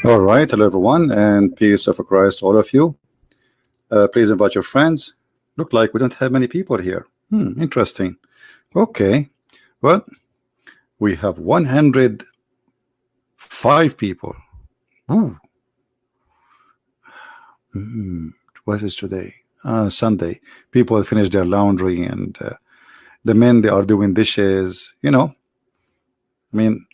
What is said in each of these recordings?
All right, hello everyone, and peace of Christ to all of you. Please invite your friends. Look like we don't have many people here. Interesting. Okay, well, we have 105 people. Ooh. What is today? Sunday. People finish their laundry, and the men, they are doing dishes. I mean,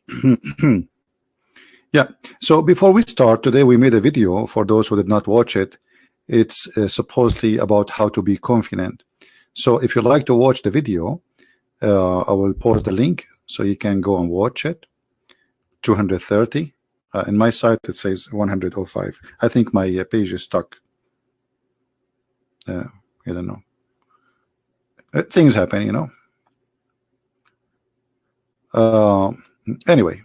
yeah. So before we start today, we made a video for those who did not watch it. It's supposedly about how to be confident. So if you'd like to watch the video, I will post the link so you can go and watch it. 230. In my site it says 105. I think my page is stuck. I don't know. Things happen, Anyway,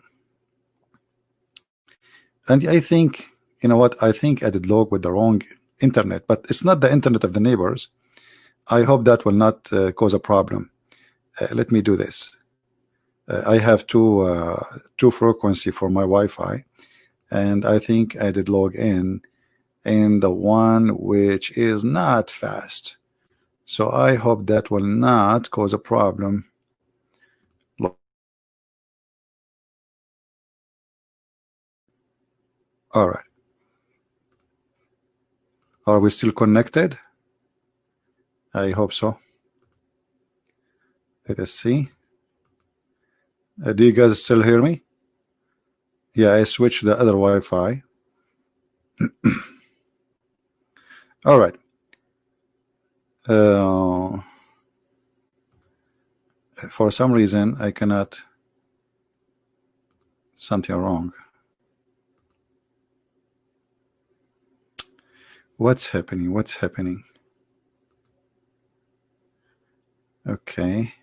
and I think, you know what, I think I did log with the wrong internet, but it's not the internet of the neighbors. I hope that will not cause a problem. Let me do this. I have two frequency for my Wi-Fi, and I think I did log in the one which is not fast. So I hope that will not cause a problem. All right. Are we still connected? I hope so. Let us see. Do you guys still hear me? Yeah, I switched the other Wi-Fi. All right. For some reason I cannot. Something wrong. What's happening? What's happening? Okay.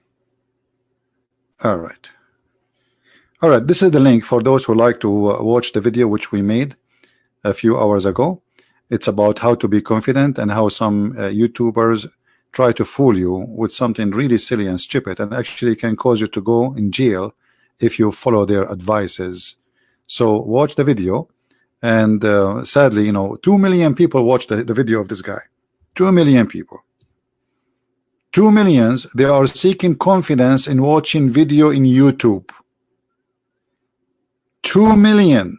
All right. All right. This is the link for those who like to watch the video which we made a few hours ago. It's about how to be confident and how some YouTubers try to fool you with something really silly and stupid, and actually can cause you to go in jail if you follow their advices. So watch the video. And sadly, 2 million people watched the video of this guy. 2 million people. 2 millions. They are seeking confidence in watching video in YouTube. 2 million.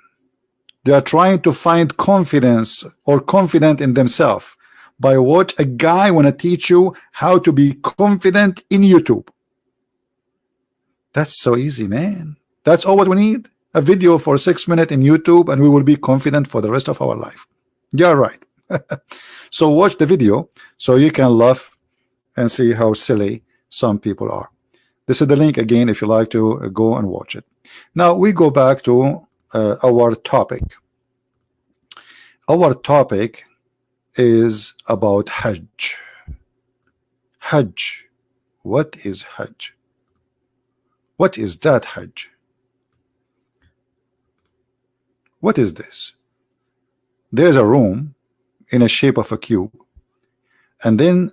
They are trying to find confidence or confident in themselves by what a guy want to teach you how to be confident in YouTube. That's so easy, man. That's all what we need. A video for 6 minutes in YouTube, and we will be confident for the rest of our life. Yeah, right. So watch the video so you can laugh and see how silly some people are. This is the link again if you like to go and watch it. Now we go back to our topic. Our topic is about Hajj. Hajj. What is Hajj? What is that Hajj? What is this? There's a room in a shape of a cube, and then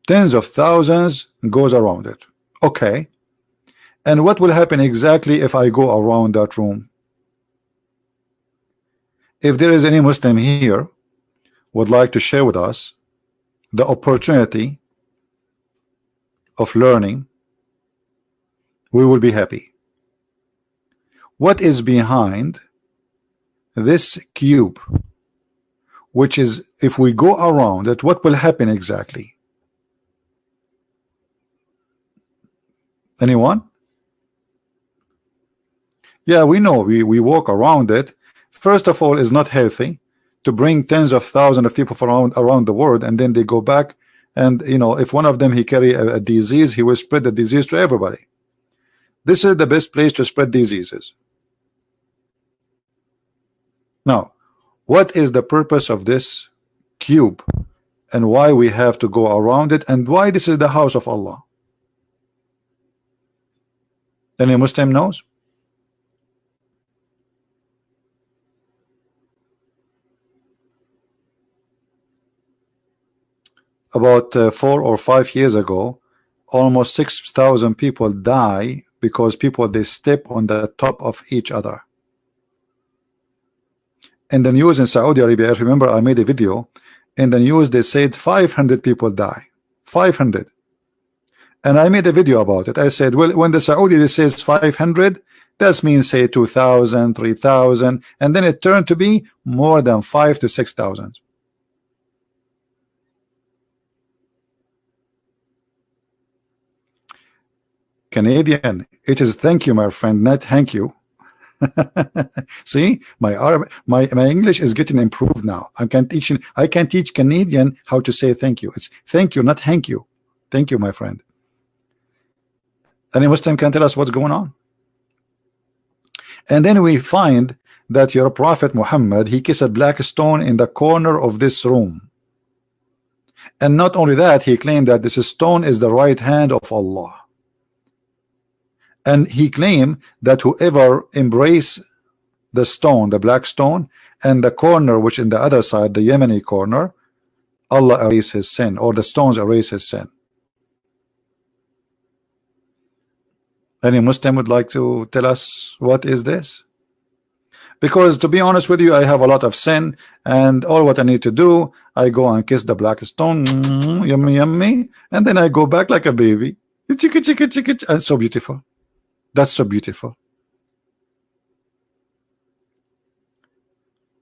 tens of thousands goes around it. Okay. And what will happen exactly if I go around that room? If there is any Muslim here would like to share with us the opportunity of learning, we will be happy. What is behind this cube, which is, if we go around it, what will happen exactly? Anyone? Yeah, we know we walk around it. First of all, it's not healthy to bring tens of thousands of people from around the world, and then they go back, and if one of them he carry a disease, he will spread the disease to everybody. This is the best place to spread diseases. Now, what is the purpose of this cube, and why we have to go around it, and why this is the house of Allah? Any Muslim knows? About 4 or 5 years ago, almost 6,000 people die because people they step on the top of each other. in the news in Saudi Arabia, I remember I made a video in the news. They said 500 people die, 500, and I made a video about it. I said, well, when the Saudi says 500, that means say 2,000, 3,000, and then it turned to be more than 5 to 6,000. Canadian, it is thank you, my friend, not thank you. See, my English is getting improved now. I can teach Canadian how to say thank you. It's thank you, not thank you. Thank you, my friend. Any Muslim can tell us what's going on. And then we find that your prophet Muhammad, he kissed a black stone in the corner of this room. And not only that, he claimed that this stone is the right hand of Allah. And he claimed that whoever embrace the stone, the black stone, and the corner which in the other side, the Yemeni corner, Allah erase his sin, or the stones erase his sin. Any Muslim would like to tell us what is this? Because to be honest with you, I have a lot of sin, and all what I need to do, I go and kiss the black stone, yummy yummy, and then I go back like a baby. Chicka chicka chicka, and so beautiful. That's so beautiful.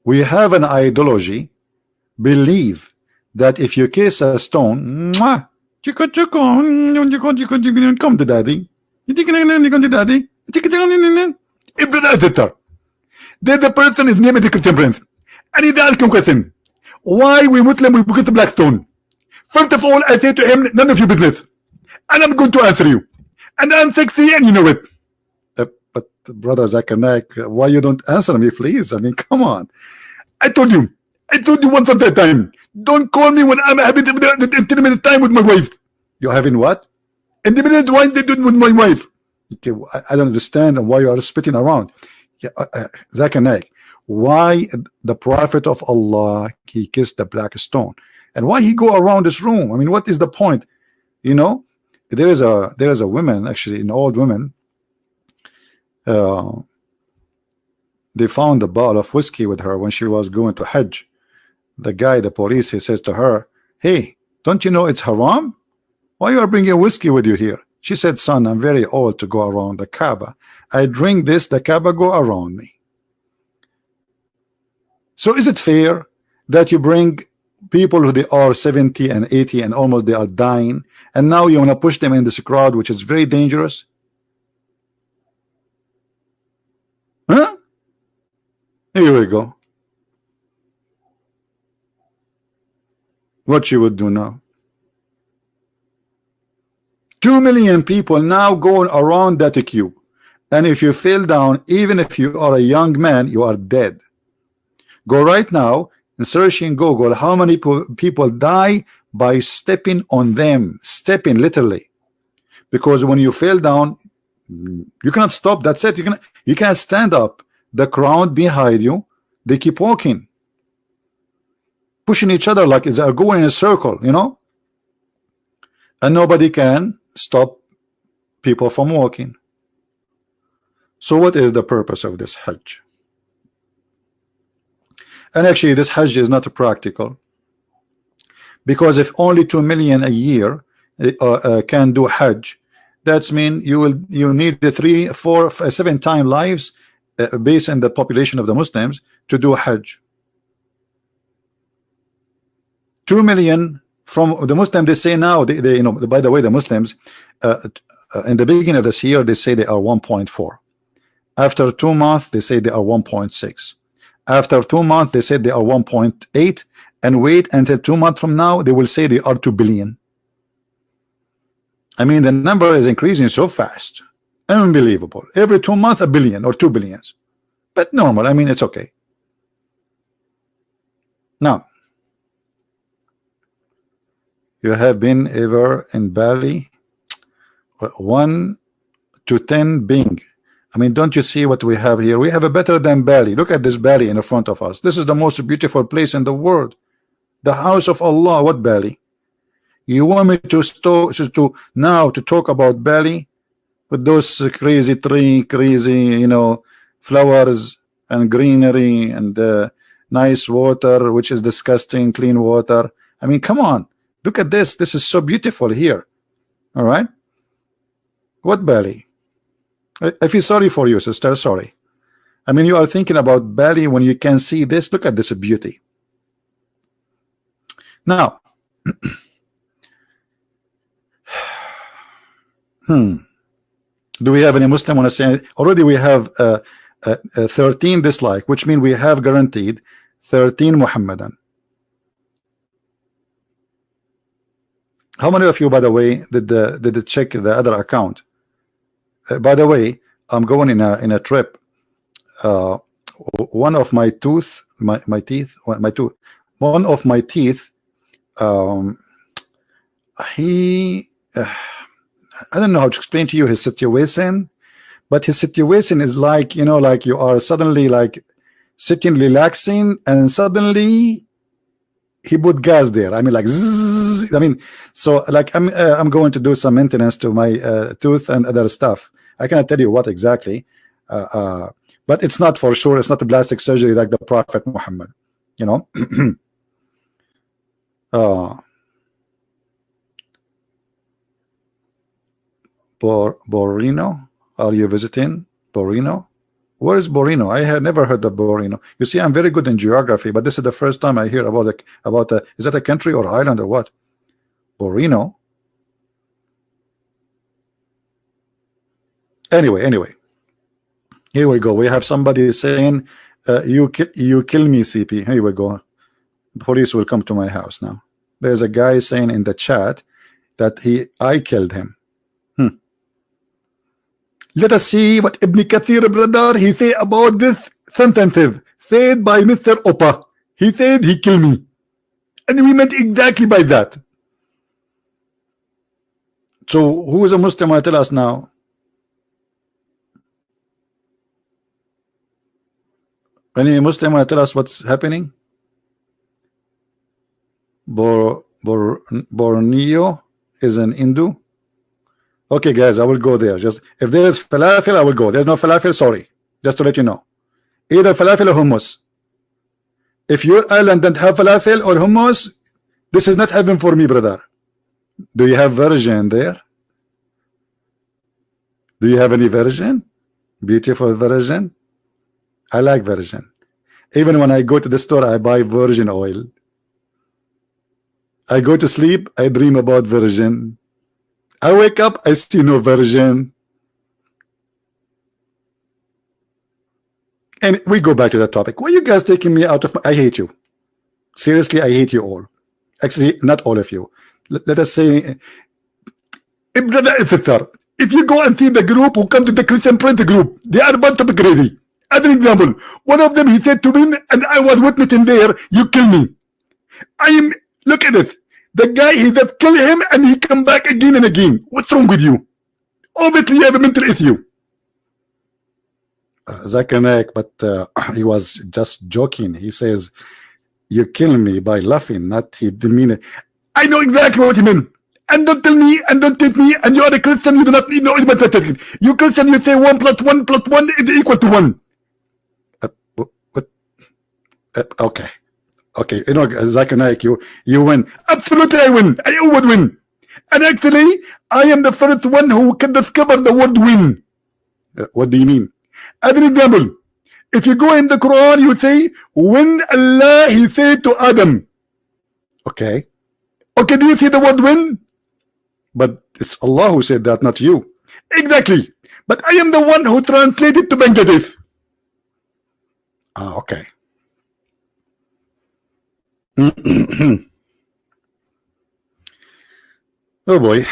We have an ideology, believe that if you kiss a stone, come to daddy. Daddy. Then the person is named the Christian prince. And he asked him question. Why we Muslim we get the black stone? First of all, I say to him, none of your business. And I'm going to answer you. And I'm sexy and you know it. But brother Zakanak, why you don't answer me, please? I mean, come on. I told you once at that time. Don't call me when I'm having the intimate time with my wife. You're having what? Intimate time with my wife. Okay, I don't understand why you are spitting around. Yeah, Zakanak, why the prophet of Allah he kissed the black stone, and why he go around this room? I mean, what is the point? You know, there is a woman, actually an old woman. They found a bottle of whiskey with her when she was going to Hajj. The guy, the police, he says to her, hey, don't you know it's haram? Why you are bringing whiskey with you here? She said, son, I'm very old to go around the Kaaba. I drink this, the Kaaba go around me. So is it fair that you bring people who they are 70 and 80 and almost they are dying, and now you want to push them in this crowd which is very dangerous? Huh? Here we go. What you would do now? 2 million people now going around that queue, and if you fell down, even if you are a young man, you are dead. Go right now and search in Google how many people die by stepping on them, stepping literally, because when you fell down, you cannot stop. That's it. You can't stand up. The crowd behind you, they keep walking, pushing each other like they are going in a circle, you know, and nobody can stop people from walking. So what is the purpose of this Hajj? And actually this Hajj is not practical, because if only 2 million a year can do Hajj, that's mean you need the 3, 4, 7 times lives based on the population of the Muslims to do Hajj. 2 million from the Muslim, they say now, they you know, by the way, the Muslims in the beginning of this year they say they are 1.4. After 2 months they say they are 1.6. After 2 months they say they are 1.8, and wait until 2 months from now they will say they are 2 billion. I mean, the number is increasing so fast, unbelievable. Every 2 months a billion or 2 billions, but normal. I mean, it's okay. Now, you have been ever in Bali? 1 to 10 Bing. I mean, don't you see what we have here? We have a better than Bali. Look at this Bali in the front of us. This is the most beautiful place in the world, the house of Allah. What Bali? You want me to now to talk about Bali with those crazy tree, crazy, you know, flowers and greenery and nice water, which is disgusting, clean water. I mean, come on, look at this. This is so beautiful here. All right. What Bali? I feel sorry for you, sister. Sorry. I mean, you are thinking about Bali when you can see this. Look at this beauty. Now, do we have any Muslim want to say? Already we have 13 dislike, which means we have guaranteed 13 Muhammadan. How many of you, by the way, did check the other account? By the way, I'm going in a trip. One of my tooth, one of my teeth. I don't know how to explain to you his situation, but his situation is like, you know, like you are suddenly like sitting relaxing and suddenly he put gas there. I mean, like zzz, I mean, so like I'm going to do some maintenance to my tooth and other stuff. I cannot tell you what exactly, but it's not for sure. It's not a plastic surgery like the Prophet Muhammad, you know. Borino, are you visiting Borino? Where is Borino? I had never heard of Borino. You see, I'm very good in geography, but this is the first time I hear about it. Is that a country or island or what? Borino. Anyway, here we go. We have somebody saying, you kill me, CP. Here we go. Police will come to my house now. There's a guy saying in the chat that I killed him. Let us see what Ibn Kathir, brother, he say about this sentences said by Mr. Opa. He said he killed me, and we meant exactly by that. So who is a Muslim? Tell us now. Any Muslim tell us what's happening? Borneo is an Hindu. Okay, guys, I will go there. Just if there is falafel, I will go. There's no falafel, sorry. Just to let you know. Either falafel or hummus. If your island doesn't have falafel or hummus, this is not heaven for me, brother. Do you have version there? Do you have any version? Beautiful version. I like virgin. Even when I go to the store, I buy virgin oil. I go to sleep, I dream about virgin. I wake up, I see no virgin. And we go back to that topic. Why are you guys taking me out of I hate you. Seriously, I hate you all. Actually, not all of you. Let us say, brother and sister, if you go and see the group who come to the Christian Prince group, they are a bunch of crazy. As an example, one of them, he said to me, and I was witnessing there, you kill me. Look at this. The guy, he just kill him and he come back again and again. What's wrong with you? Obviously, you have a mental issue. Zakanek, but he was just joking. He says, you kill me by laughing, not he demean it. I know exactly what he meant. And don't tell me, and don't teach me, and you are a Christian, you do not know it. You Christian, you say 1 + 1 + 1 is equal to 1. What? Okay. Okay, you know, Zakanek, you win. Absolutely, I win. I always win. And actually, I am the first one who can discover the word win. What do you mean? As an example, if you go in the Quran, you say, when Allah, he said to Adam. Okay. Okay, do you see the word win? But it's Allah who said that, not you. Exactly. But I am the one who translated to Bangladesh. Ah, okay. Oh boy.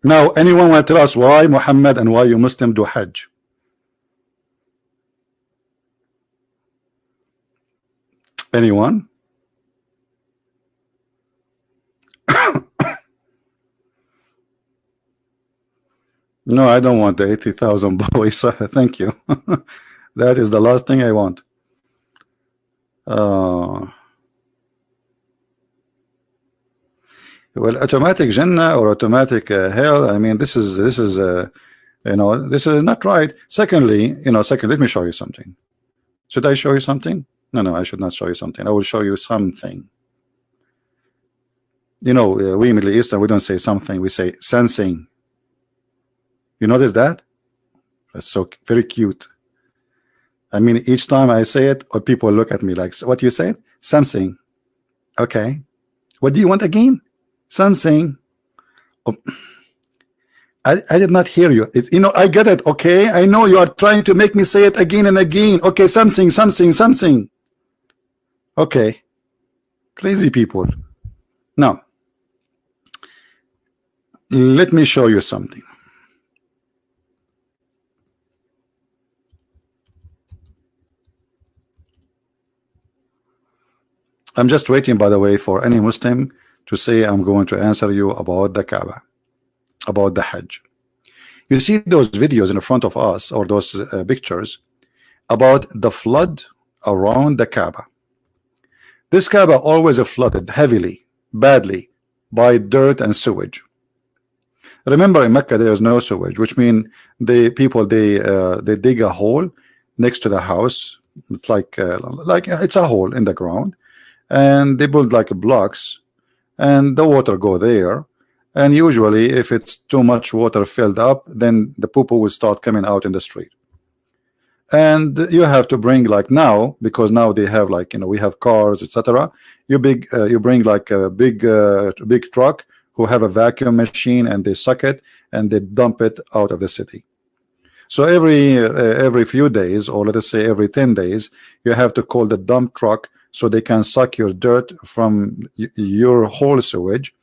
Now, anyone want to tell us why Muhammad and why you Muslim do Hajj? Anyone? No, I don't want the 80,000 boys. Thank you. That is the last thing I want. Well, automatic Jannah or automatic hell. I mean, this is you know, this is not right. Secondly, let me show you something. Should I show you something? No, no, I should not show you something. I will show you something. You know, we Middle Eastern, we don't say something, we say sensing. You notice that? That's so very cute. I mean, each time I say it, or people look at me like, what you said? Sensing. Okay. What do you want again? Something. Oh, I did not hear you. You know, I get it. Okay. I know you are trying to make me say it again and again. Okay. Something, something, something. Okay. Crazy people. Now, let me show you something. I'm just waiting, by the way, for any Muslim to say I'm going to answer you about the Kaaba, about the Hajj. You see those videos in front of us, or those pictures about the flood around the Kaaba. This Kaaba always flooded heavily, badly, by dirt and sewage. Remember, in Mecca there is no sewage, which means the people they dig a hole next to the house. It's like it's a hole in the ground, and they build like blocks, and the water go there. And usually, if it's too much water filled up, then the poo-poo will start coming out in the street. And you have to bring, like now, because now they have, like, you know, we have cars, etc. You bring like a big truck who have a vacuum machine, and they suck it and they dump it out of the city. So every few days, or let us say every 10 days, you have to call the dump truck so they can suck your dirt from your whole sewage,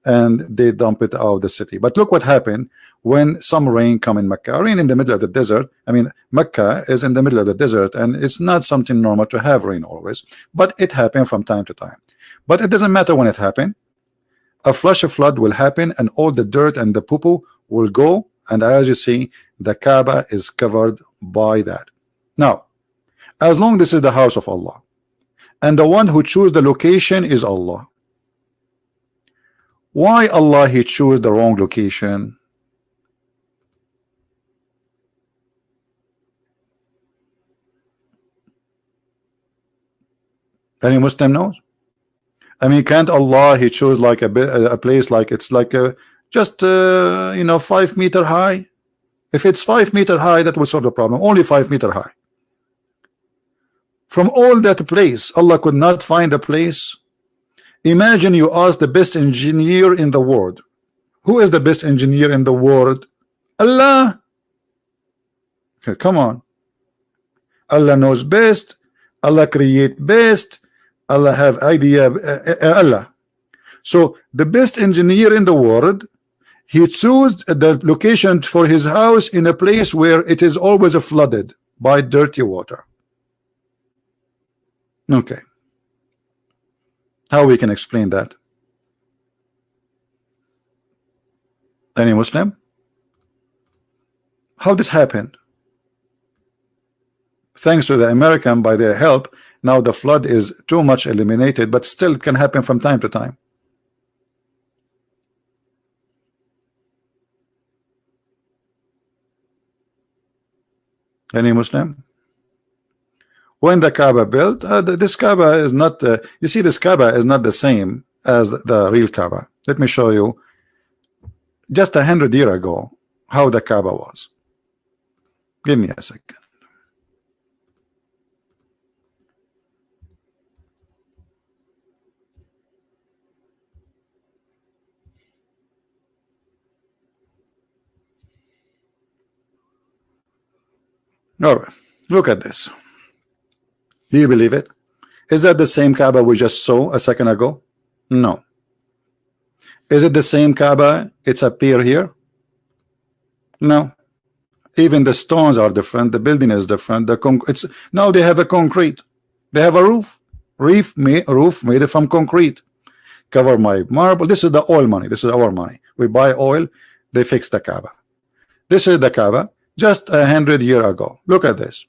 and they dump it out of the city. But look what happened when some rain come in Mecca. Rain in the middle of the desert. I mean, Mecca is in the middle of the desert, and it's not something normal to have rain always, but it happened from time to time. But it doesn't matter when it happened. A flash of flood will happen, and all the dirt and the poo-poo will go, and as you see, the Kaaba is covered by that. Now, as long this is the house of Allah, and the one who choose the location is Allah, why Allah he choose the wrong location? Any Muslim knows? I mean, can't Allah he choose like a place like it's like a just you know, 5 meter high? If it's 5 meter high, that would solve the problem. Only 5 meter high. From all that place, Allah could not find a place. Imagine you ask the best engineer in the world. Who is the best engineer in the world? Allah. Okay, come on. Allah knows best. Allah create best. Allah have idea. Allah. So the best engineer in the world, he chose the location for his house in a place where it is always flooded by dirty water. Okay. How we can explain that? Any Muslim? How this happened? Thanks to the American, by their help, now the flood is too much eliminated, but still can happen from time to time. Any Muslim? When the Kaaba built, this Kaaba is not, you see, this Kaaba is not the same as the real Kaaba. Let me show you just 100 years ago how the Kaaba was. Give me a second. All right, look at this. Do you believe it? Is that the same Kaaba we just saw a second ago? No. Is it the same Kaaba? It's appear here? No. Even the stones are different. The building is different. It's now they have a concrete. They have a roof. Roof made from concrete. Cover my marble. This is the oil money. This is our money. We buy oil. They fix the Kaaba. This is the Kaaba just 100 years ago. Look at this.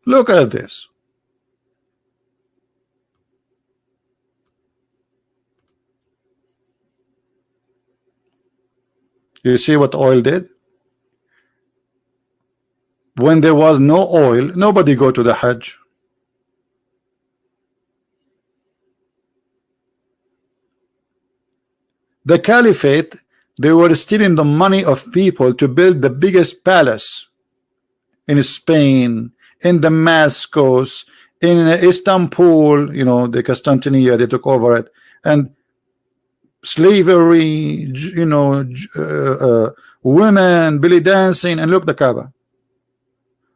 Look at this. You see what oil did? When there was no oil, nobody go to the Hajj. The caliphate, they were stealing the money of people to build the biggest palace in Spain, in Damascus, in Istanbul, you know, the Constantinople, they took over it, and slavery, you know, women, belly dancing, and look, the Kaaba.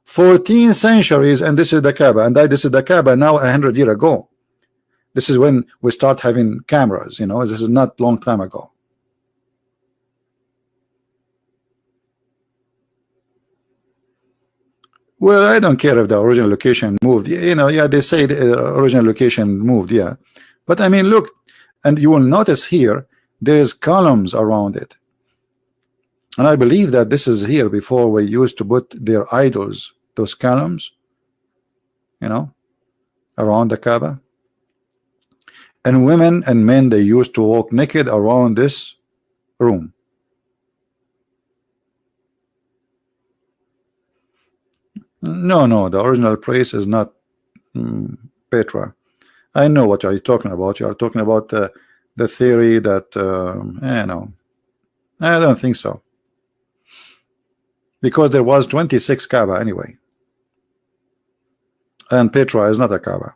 14 centuries, and this is the Kaaba, and this is the Kaaba now 100 years ago. This is when we start having cameras, you know, this is not long time ago. Well, I don't care if the original location moved, you know, yeah, they say the original location moved, yeah. But I mean, look, and you will notice here, there is columns around it. And I believe that this is here before we used to put their idols, those columns, you know, around the Kaaba. And women and men, they used to walk naked around this room. No, the original place is not Petra. I know what you're talking about. You are talking about the theory that, no, I don't think so. Because there was 26 Kaaba anyway. And Petra is not a Kaaba.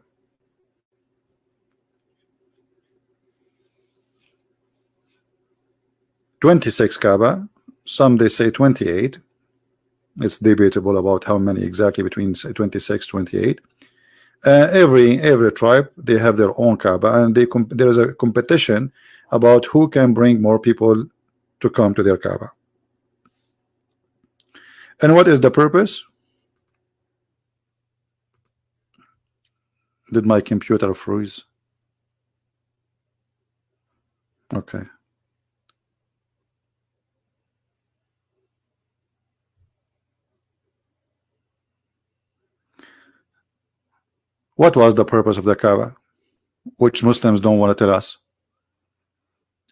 $26 Kaaba, some they say 28. It's debatable about how many exactly, between 26, 28. Every tribe, they have their own Kaaba, and there is a competition about who can bring more people to come to their Kaaba. And what is the purpose? Did my computer freeze? Okay. What was the purpose of the Kaaba, which Muslims don't want to tell us?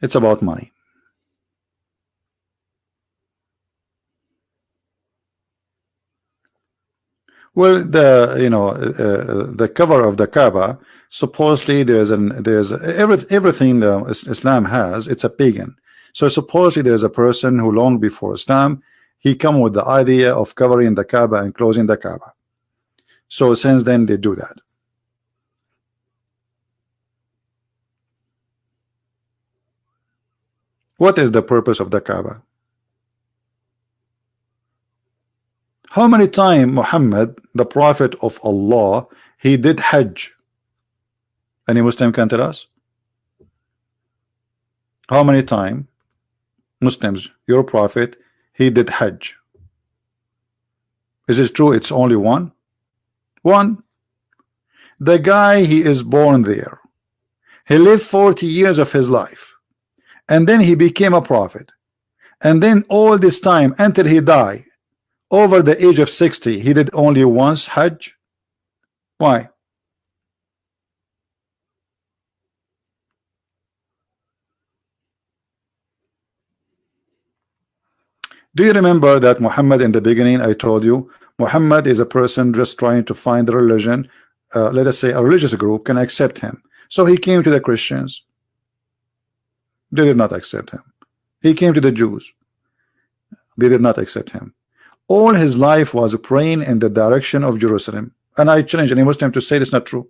It's about money. Well, the cover of the Kaaba, supposedly there's everything Islam has, it's a pagan. So supposedly there's a person who long before Islam, he come with the idea of covering the Kaaba and closing the Kaaba. So since then they do that. What is the purpose of the Kaaba? How many times Muhammad, the prophet of Allah, he did Hajj? Any Muslim can tell us? How many times Muslims, your prophet, he did Hajj? Is it true it's only one? One. The guy, he is born there. He lived 40 years of his life. And then he became a prophet. And then all this time until he died, over the age of 60, he did only once Hajj. Why? Do you remember that Muhammad, in the beginning I told you, Muhammad is a person just trying to find a religion, let us say a religious group can accept him. So he came to the Christians. They did not accept him. He came to the Jews. They did not accept him. All his life was praying in the direction of Jerusalem. And I challenge any Muslim to say this is not true.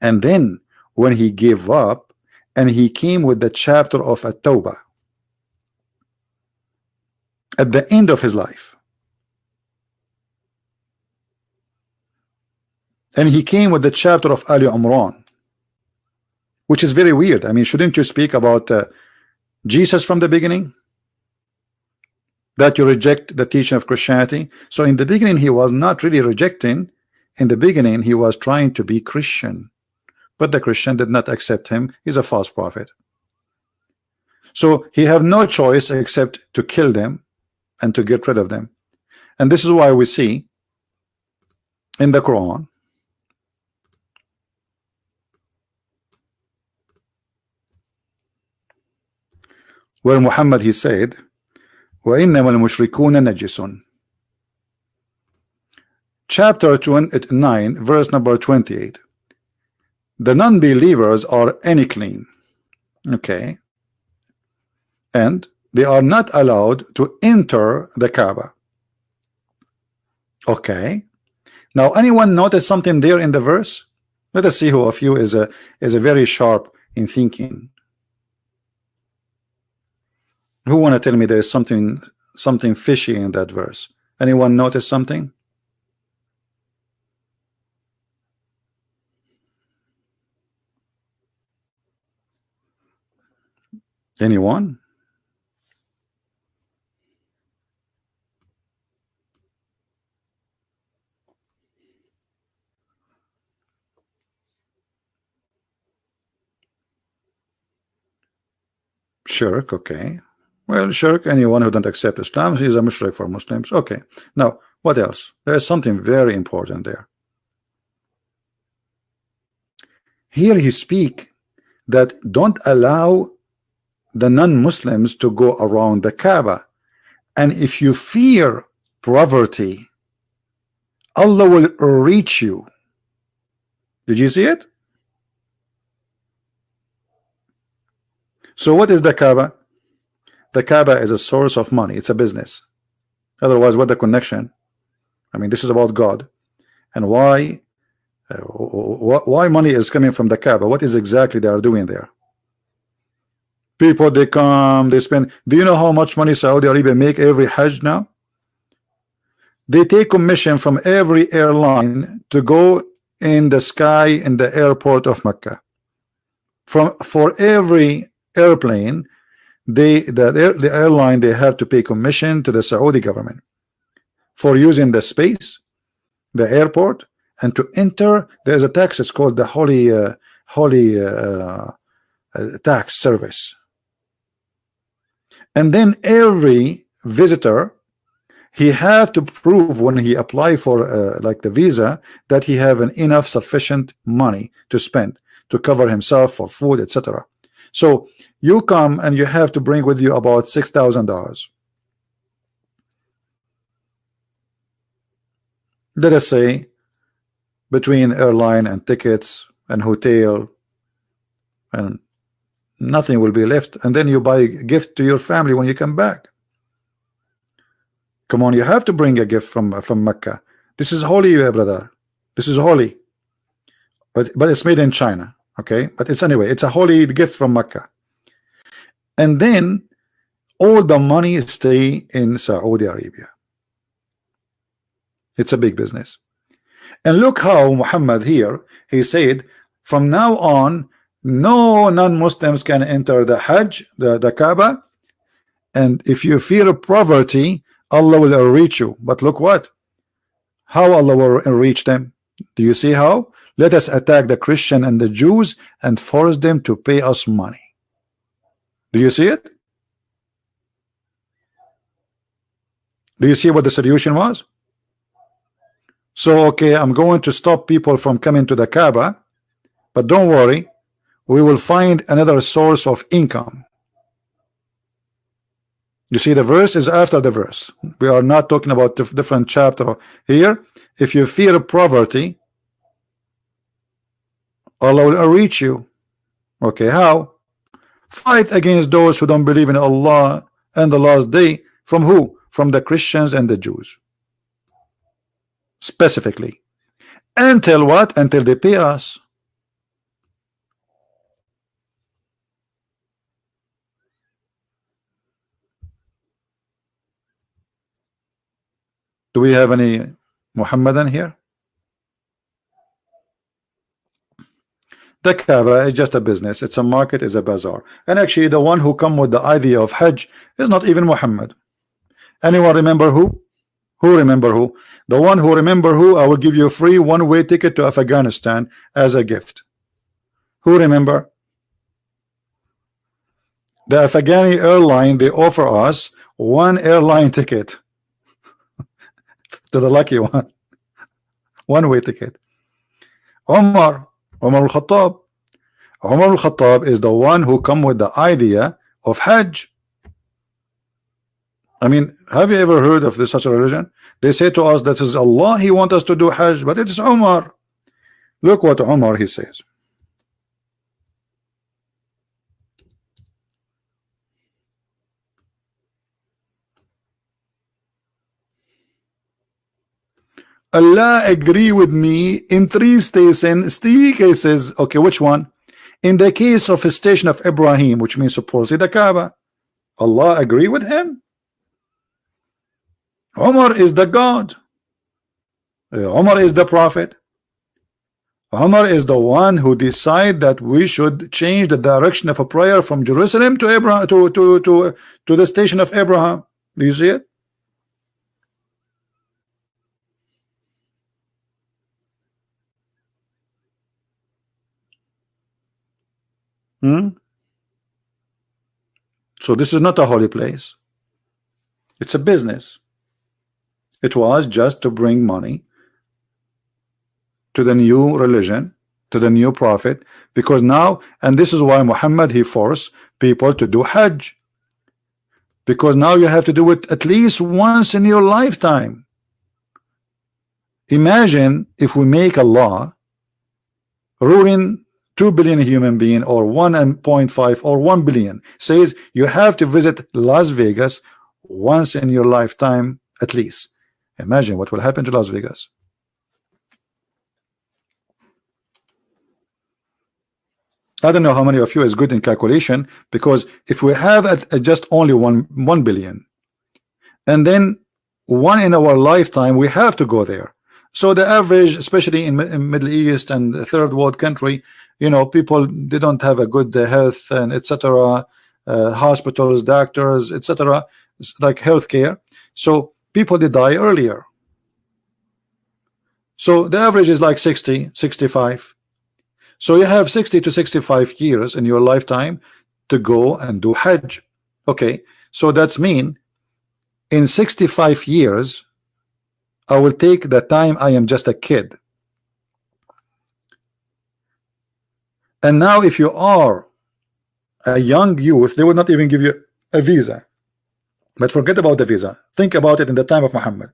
And then when he gave up and he came with the chapter of At-Tawbah at the end of his life, and he came with the chapter of Ali Imran, which is very weird. I mean, shouldn't you speak about Jesus from the beginning? That you reject the teaching of Christianity. So in the beginning he was not really rejecting. In the beginning he was trying to be Christian, but the Christian did not accept him. He's a false prophet. So he have no choice except to kill them and to get rid of them. And this is why we see in the Quran where Muhammad, he said, وَإِنَّمَا الْمُشْرِكُونَ نَجِسٌ. Chapter 9, verse number 28. The non-believers are unclean. Okay. and they are not allowed to enter the Kaaba. Okay. Now, anyone notice something there in the verse? Let us see who of you is a very sharp in thinking. Who want to tell me there is something fishy in that verse? Anyone notice something? Anyone? Shirk, okay. Well, shirk, anyone who don't accept Islam, he is a mushrik for Muslims. Okay. Now, what else? There is something very important there. Here he speak that don't allow the non-Muslims to go around the Kaaba. And if you fear poverty, Allah will reach you. Did you see it? So what is the Kaaba? The Kaaba is a source of money. It's a business. Otherwise, what the connection? I mean, this is about God. And why money is coming from the Kaaba? What is exactly they are doing there? People, they come, they spend. Do you know how much money Saudi Arabia make every Hajj now? They take commission from every airline to go in the sky in the airport of Mecca. For every airplane, the airline, they have to pay commission to the Saudi government for using the space, the airport, and to enter. There's a tax. It's called the holy tax service. And then every visitor, he have to prove when he apply for like the visa that he have enough sufficient money to spend to cover himself for food, etc. So you come and you have to bring with you about $6,000. Let us say between airline and tickets and hotel, and nothing will be left. And then you buy a gift to your family when you come back. Come on, you have to bring a gift from Mecca. This is holy, brother. This is holy. But it's made in China. Okay, but it's anyway, it's a holy gift from Mecca. And then all the money stay in Saudi Arabia. It's a big business. And look how Muhammad here, he said, from now on, no non-Muslims can enter the Hajj, the Kaaba. And if you fear poverty, Allah will reach you. But look what? How Allah will reach them? Do you see how? Let us attack the Christian and the Jews and force them to pay us money. Do you see it? Do you see what the solution was? So, okay, I'm going to stop people from coming to the Kaaba, but don't worry, we will find another source of income. You see, the verse is after the verse. We are not talking about different chapter here. If you fear poverty, Allah will reach you. Okay, how? Fight against those who don't believe in Allah and the last day. From who? From the Christians and the Jews. Specifically. Until what? Until they pay us. Do we have any Muhammadan here? The Kaaba is just a business. It's a market, it's a bazaar. And actually the one who come with the idea of Hajj is not even Muhammad. Anyone remember who? Who remember who? The one who remember who, I will give you a free one-way ticket to Afghanistan as a gift. Who remember? The Afghani airline, they offer us one airline ticket to the lucky one. One-way ticket. Umar al-Khattab. Umar al-Khattab is the one who come with the idea of Hajj. I mean, have you ever heard of this such a religion? They say to us that is Allah, He want us to do Hajj, but it is Umar. Look what Umar he says. Allah agree with me in three cases. Okay, which one? In the case of a station of Ibrahim, which means supposedly the Kaaba, Allah agree with him. Umar is the God. Umar is the prophet. Umar is the one who decide that we should change the direction of a prayer from Jerusalem to Abraham to the station of Abraham. Do you see it? Hmm? So this is not a holy place. It's a business. It was just to bring money to the new religion, to the new prophet, because now, and this is why Muhammad, he forced people to do Hajj, because now you have to do it at least once in your lifetime. Imagine if we make a law ruling 2 billion human being, or 1.5 or 1 billion, says you have to visit Las Vegas once in your lifetime at least. Imagine what will happen to Las Vegas. I don't know how many of you is good in calculation, because if we have just only 1 billion, and then one in our lifetime, we have to go there. So the average, especially in Middle East and third world country, you know, people, they don't have a good health and etc. Hospitals, doctors, etc. like healthcare. So people, they die earlier. So the average is like 60, 65. So you have 60 to 65 years in your lifetime to go and do Hajj. Okay, so that's mean in 65 years I will take the time I am just a kid. And now if you are a young youth, they will not even give you a visa. But forget about the visa. Think about it in the time of Muhammad.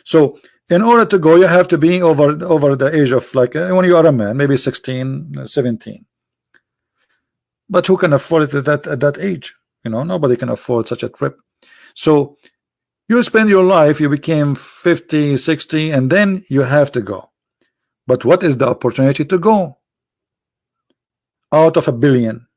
So in order to go, you have to be over the age of, like, when you are a man, maybe 16, 17. But who can afford it at that age? You know, nobody can afford such a trip. So you spend your life, you became 50, 60, and then you have to go. But what is the opportunity to go out of a billion?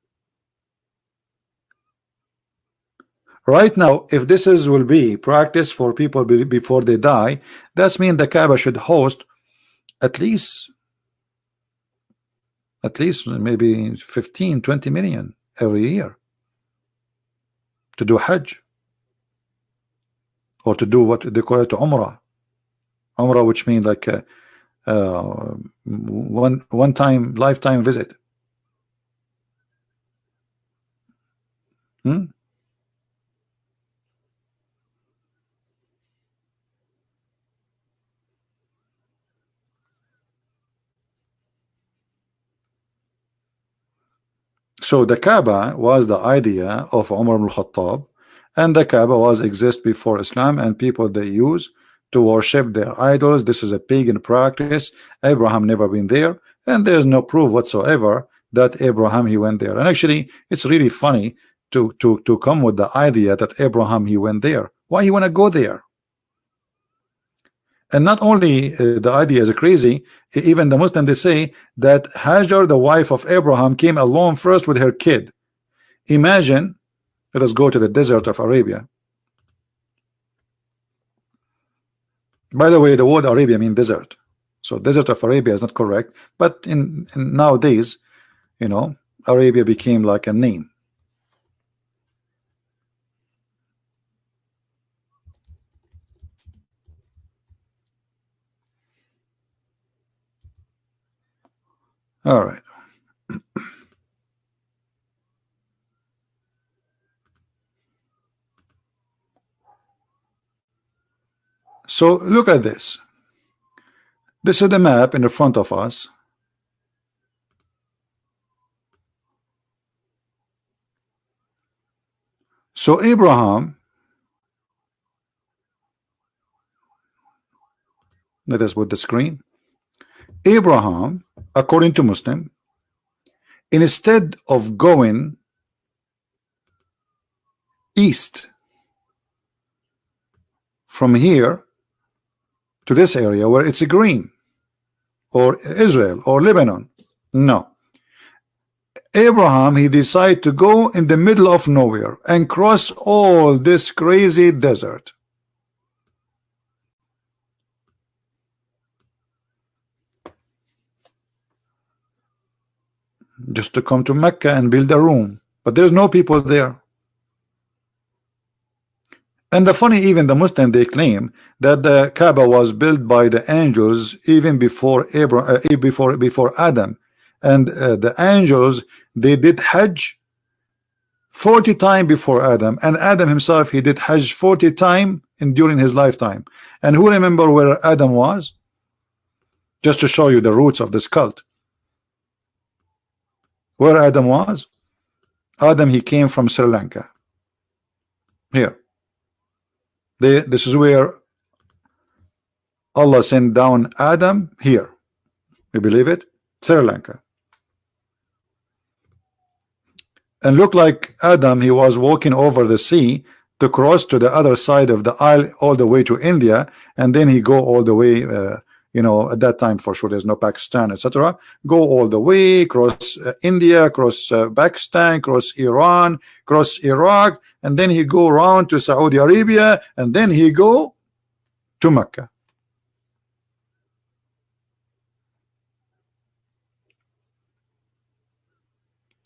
Right now, if this will be practice for people before they die, that's mean the Kaaba should host at least maybe 15, 20 million every year to do Hajj, or to do what they call it Umrah. Umrah, which means like one time lifetime visit. Hmm? So the Kaaba was the idea of Umar ibn Khattab, and the Kaaba was exist before Islam, and people they use to worship their idols. This is a pagan practice. Abraham never been there, and there's no proof whatsoever that Abraham he went there. And actually, it's really funny to come with the idea that Abraham he went there. Why you want to go there? And not only the idea is crazy, even the Muslim, they say that Hajar, the wife of Abraham, came alone first with her kid. Imagine, let us go to the desert of Arabia. By the way, the word Arabia means desert. So desert of Arabia is not correct, but in nowadays, you know, Arabia became like a name. All right. So look at this. This is the map in the front of us. So Abraham, let us put the screen. Abraham, according to Muslim, instead of going east from here, to this area where it's green, or Israel or Lebanon. No. Abraham, he decided to go in the middle of nowhere and cross all this crazy desert. Just to come to Mecca and build a room. But there's no people there. And the funny, even the Muslim, they claim that the Kaaba was built by the angels even before before Adam. And the angels, they did Hajj 40 times before Adam, and Adam himself, he did Hajj 40 times during his lifetime. And who remember where Adam was? Just to show you the roots of this cult. Where Adam was? Adam, he came from Sri Lanka. Here. This is where Allah sent down Adam. Here. You believe it? Sri Lanka. And look like Adam, he was walking over the sea to cross to the other side of the isle all the way to India, and then he go all the way, you know, at that time for sure there's no Pakistan, etc. Go all the way, cross India, cross Pakistan, cross Iran, cross Iraq, and then he go around to Saudi Arabia, and then he go to Mecca.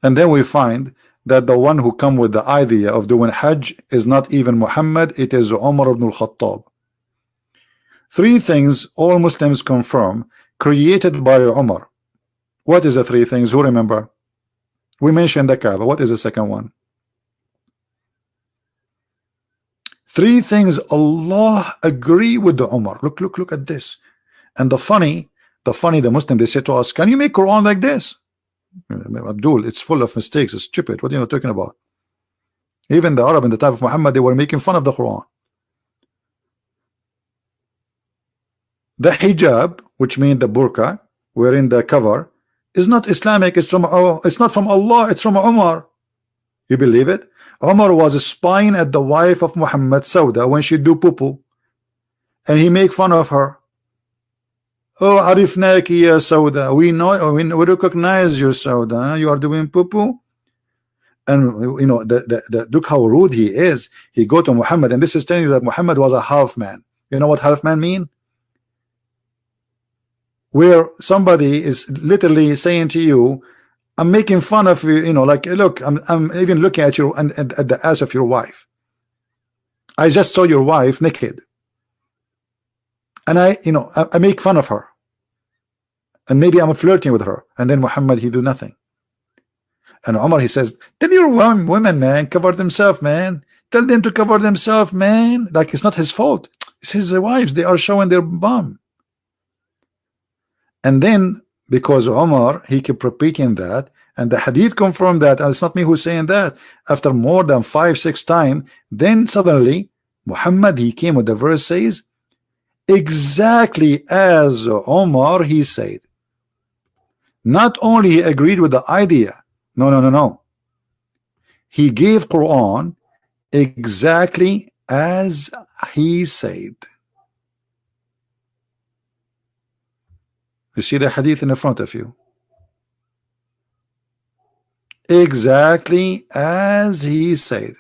And then we find that the one who come with the idea of doing Hajj is not even Muhammad, it is Umar ibn al-Khattab. Three things all Muslims confirm created by Umar. What is the three things? Who remember? We mentioned the Kaaba. What is the second one? Three things Allah agree with the Umar. Look at this. And the funny, the Muslim, they say to us, can you make Quran like this? Abdul, it's full of mistakes, it's stupid. What are you talking about? Even the Arab in the time of Muhammad, they were making fun of the Quran. The hijab, which means the burqa, wearing the cover, is not Islamic. It's not from Allah, it's from Umar. You believe it? Umar was spying at the wife of Muhammad, Sauda, when she do poo-poo, and he make fun of her. Oh, arifnaki ya Sauda. We know, we recognize you, Sauda. You are doing poo-poo. And you know, look how rude he is. He go to Muhammad, and this is telling you that Muhammad was a half man. You know what half man mean? Where somebody is literally saying to you, I'm making fun of you, you know, like, look, I'm even looking at you and at the ass of your wife. I just saw your wife naked. And I make fun of her. And maybe I'm flirting with her. And then Muhammad, he do nothing. And Umar, he says, tell your women, man, cover themselves, man. Tell them to cover themselves, man. Like, it's not his fault. It's his wives. They are showing their bum. And then, because Umar, he kept repeating that, and the hadith confirmed that, and it's not me who's saying that, after more than 5-6 times, then suddenly, Muhammad, he came with the verse says, exactly as Umar, he said. Not only he agreed with the idea, no. He gave Quran exactly as he said. You see the hadith in front of you. Exactly as he said.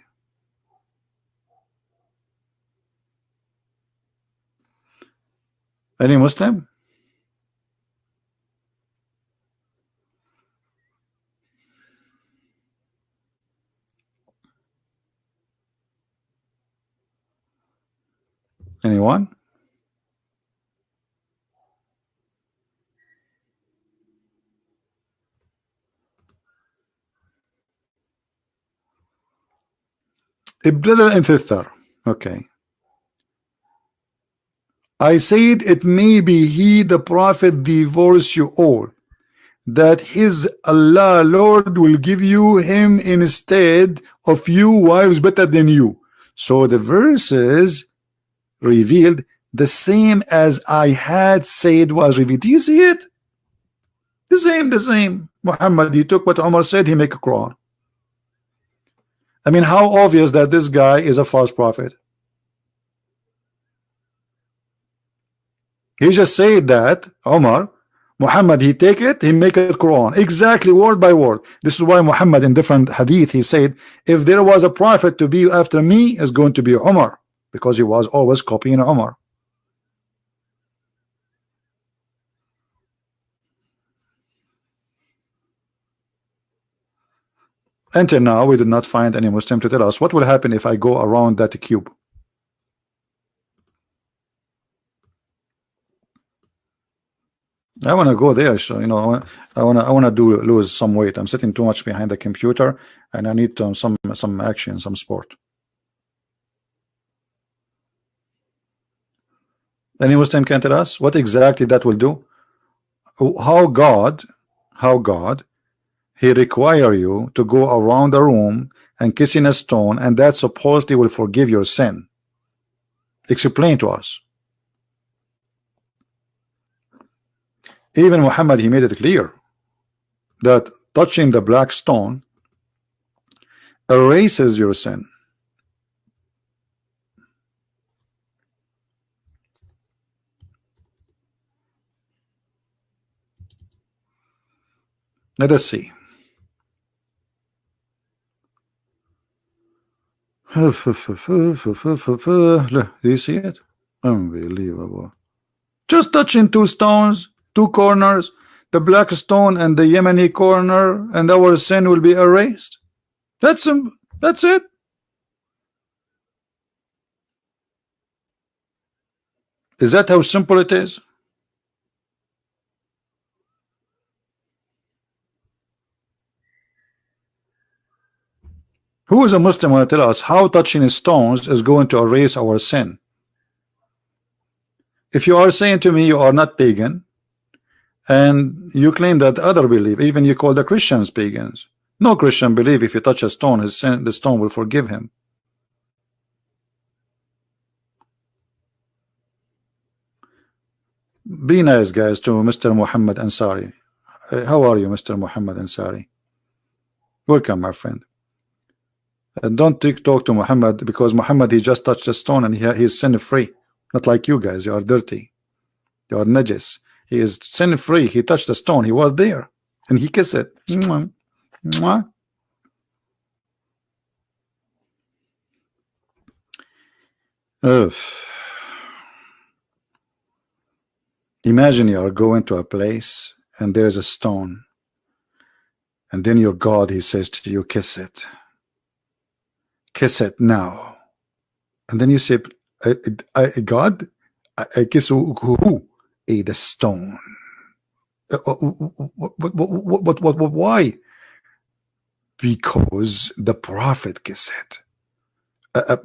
Any Muslim? Anyone? A brother and sister. Okay. I said it may be he, the prophet, divorce you all, that his Allah Lord will give you him instead of you wives better than you. So the verses revealed the same as I had said was revealed. Do you see it? The same. Muhammad, he took what Umar said, he make a Quran. I mean, how obvious that this guy is a false prophet. He just said that Omar, Muhammad, he take it, he make it Quran, exactly word by word. This is why Muhammad in different hadith, he said, if there was a prophet to be after me, is going to be Omar, because he was always copying Omar. Until now, we did not find any Muslim to tell us what will happen if I go around that cube. I want to go there, so you know, I want to do lose some weight. I'm sitting too much behind the computer, and I need some action, some sport. Any Muslim can tell us what exactly that will do? How God, He require you to go around the room and kissing a stone, and that supposedly will forgive your sin. Explain to us. Even Muhammad, he made it clear that touching the black stone erases your sin. Let us see. Do you see it? Unbelievable. Just touching two stones, two corners, the black stone and the Yemeni corner, and our sin will be erased. That's it. Is that how simple it is? Who is a Muslim will tell us how touching stones is going to erase our sin? If you are saying to me you are not pagan, and you claim that other believe, even you call the Christians pagans. No Christian believe if you touch a stone, his sin, the stone will forgive him. Be nice, guys, to Mr. Muhammad Ansari. How are you, Mr. Muhammad Ansari? Welcome, my friend. Don't talk to Muhammad, because Muhammad, he just touched a stone and he is sin free. Not like you guys, you are dirty, you are najis. He is sin free. He touched the stone, he was there, and he kissed it. Mwah. Mwah. Imagine you are going to a place and there is a stone, and then your God, he says to you, kiss it now, and then you say, God, I kiss who? The stone. Why? Because the prophet kissed it. But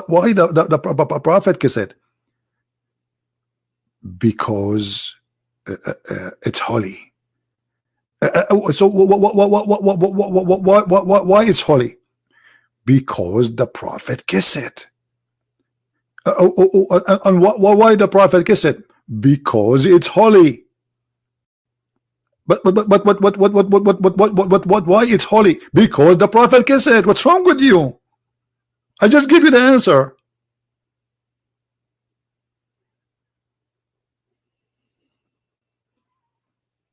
why the prophet kissed it? Because it's holy. So why it's holy? Because the prophet kissed it. And why the prophet kissed it? Because it's holy. But why it's holy? Because the prophet kissed it. What's wrong with you? I just give you the answer.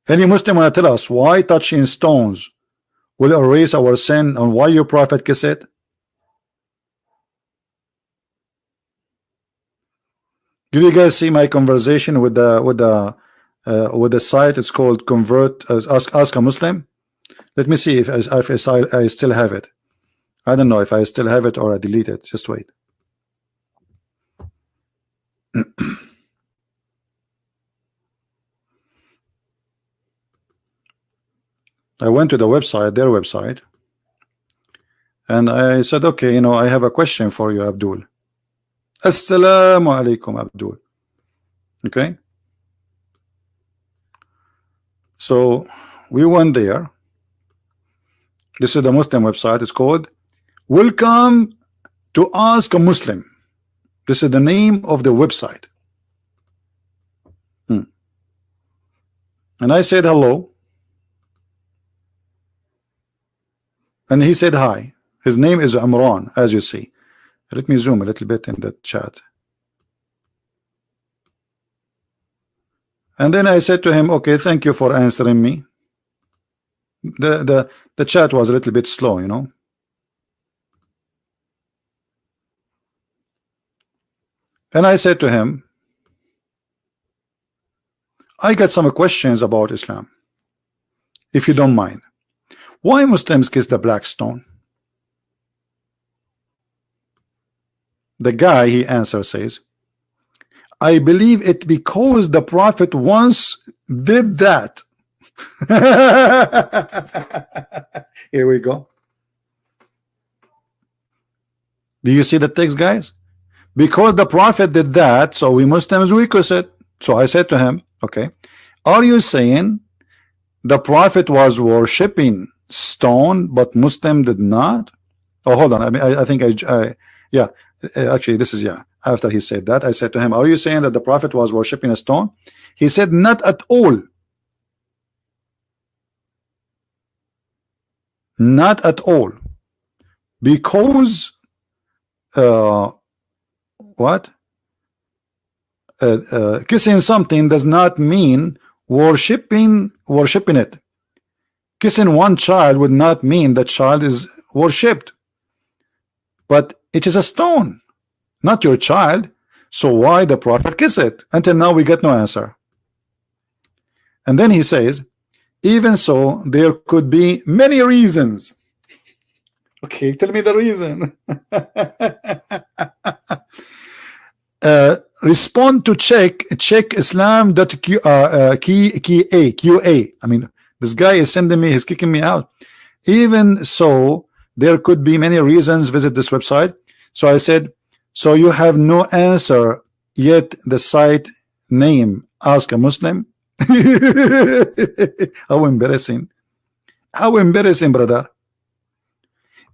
Any Muslim want to tell us why touching stones will erase our sin, and why your prophet kissed it? Did you guys see my conversation with the site? It's called Convert. Ask a Muslim. Let me see if I still have it. I don't know if I still have it or I delete it. Just wait. I went to the website, their website, and I said, okay, you know, I have a question for you, Abdul. Assalamu alaikum, Abdul. Okay. So we went there. This is the Muslim website. It's called Welcome to Ask a Muslim. This is the name of the website. And I said hello. And he said hi. His name is Imran, as you see. Let me zoom a little bit in the chat. And then I said to him, okay, thank you for answering me. The chat was a little bit slow, you know. And I said to him, I got some questions about Islam, if you don't mind. Why Muslims kiss the black stone? The guy, he answers, says, I believe it because the Prophet once did that. Here we go. Do you see the text, guys? Because the Prophet did that, so we Muslims, we kiss it. So I said to him, okay, are you saying the Prophet was worshipping stone but Muslim did not? Oh, hold on. I mean, I think yeah, actually this is, yeah, after he said that, I said to him, are you saying that the Prophet was worshipping a stone? He said, not at all. Not at all. Because what? Kissing something does not mean worshipping it. Kissing one child would not mean the child is worshipped, but it is a stone, not your child. So why the Prophet kiss it? Until now we get no answer. And then he says, even so, there could be many reasons. Okay, tell me the reason. Respond to check islam.qa. I mean, this guy is sending me, he's kicking me out. Even so, there could be many reasons. Visit this website. So I said, so you have no answer yet. The site name, ask a Muslim. How embarrassing. How embarrassing, brother.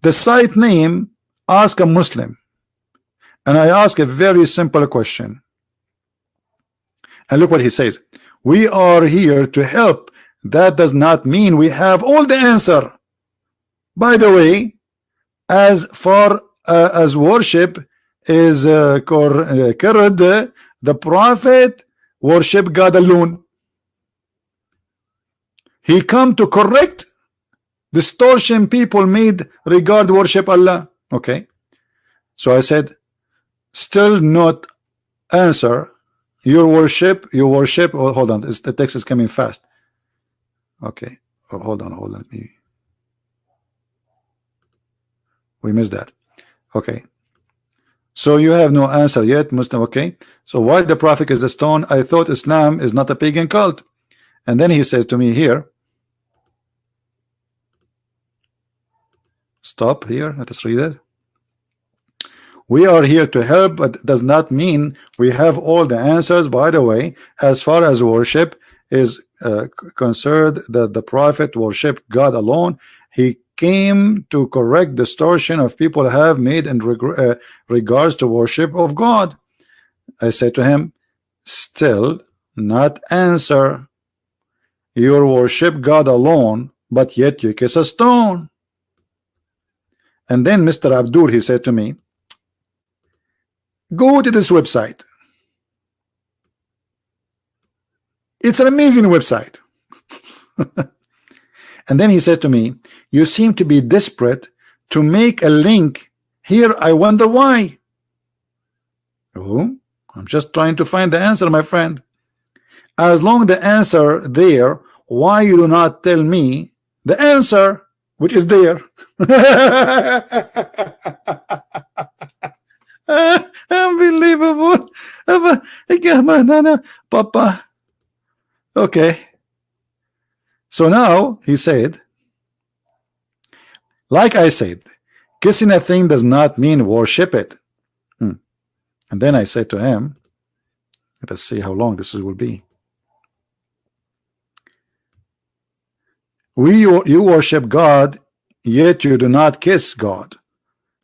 The site name, ask a Muslim. And I ask a very simple question. And look what he says. We are here to help. That does not mean we have all the answer. By the way, as far as worship is concerned, the Prophet worship God alone. He come to correct distortion people made regard worship Allah. Okay. So I said, still not answer. You worship. Oh, hold on, the text is coming fast. Okay. Oh, hold on. We missed that. Okay. So you have no answer yet, Muslim. Okay. So why the Prophet is a stone? I thought Islam is not a pagan cult. And then he says to me here, stop here. Let us read it. We are here to help, but does not mean we have all the answers. By the way, as far as worship is concerned, that the Prophet worshiped God alone. He came to correct distortion of people have made in regards to worship of God. I said to him, still not answer. You worship God alone, but yet you kiss a stone. And then Mr. Abdul, he said to me, go to this website. It's an amazing website. And then he said to me, you seem to be desperate to make a link here. I wonder why. Oh, I'm just trying to find the answer, my friend. As long the answer there, why you do not tell me the answer which is there? Unbelievable. Papa. Okay. So now he said, like I said, kissing a thing does not mean worship it. And then I said to him, let us see how long this will be. You worship God, yet you do not kiss God.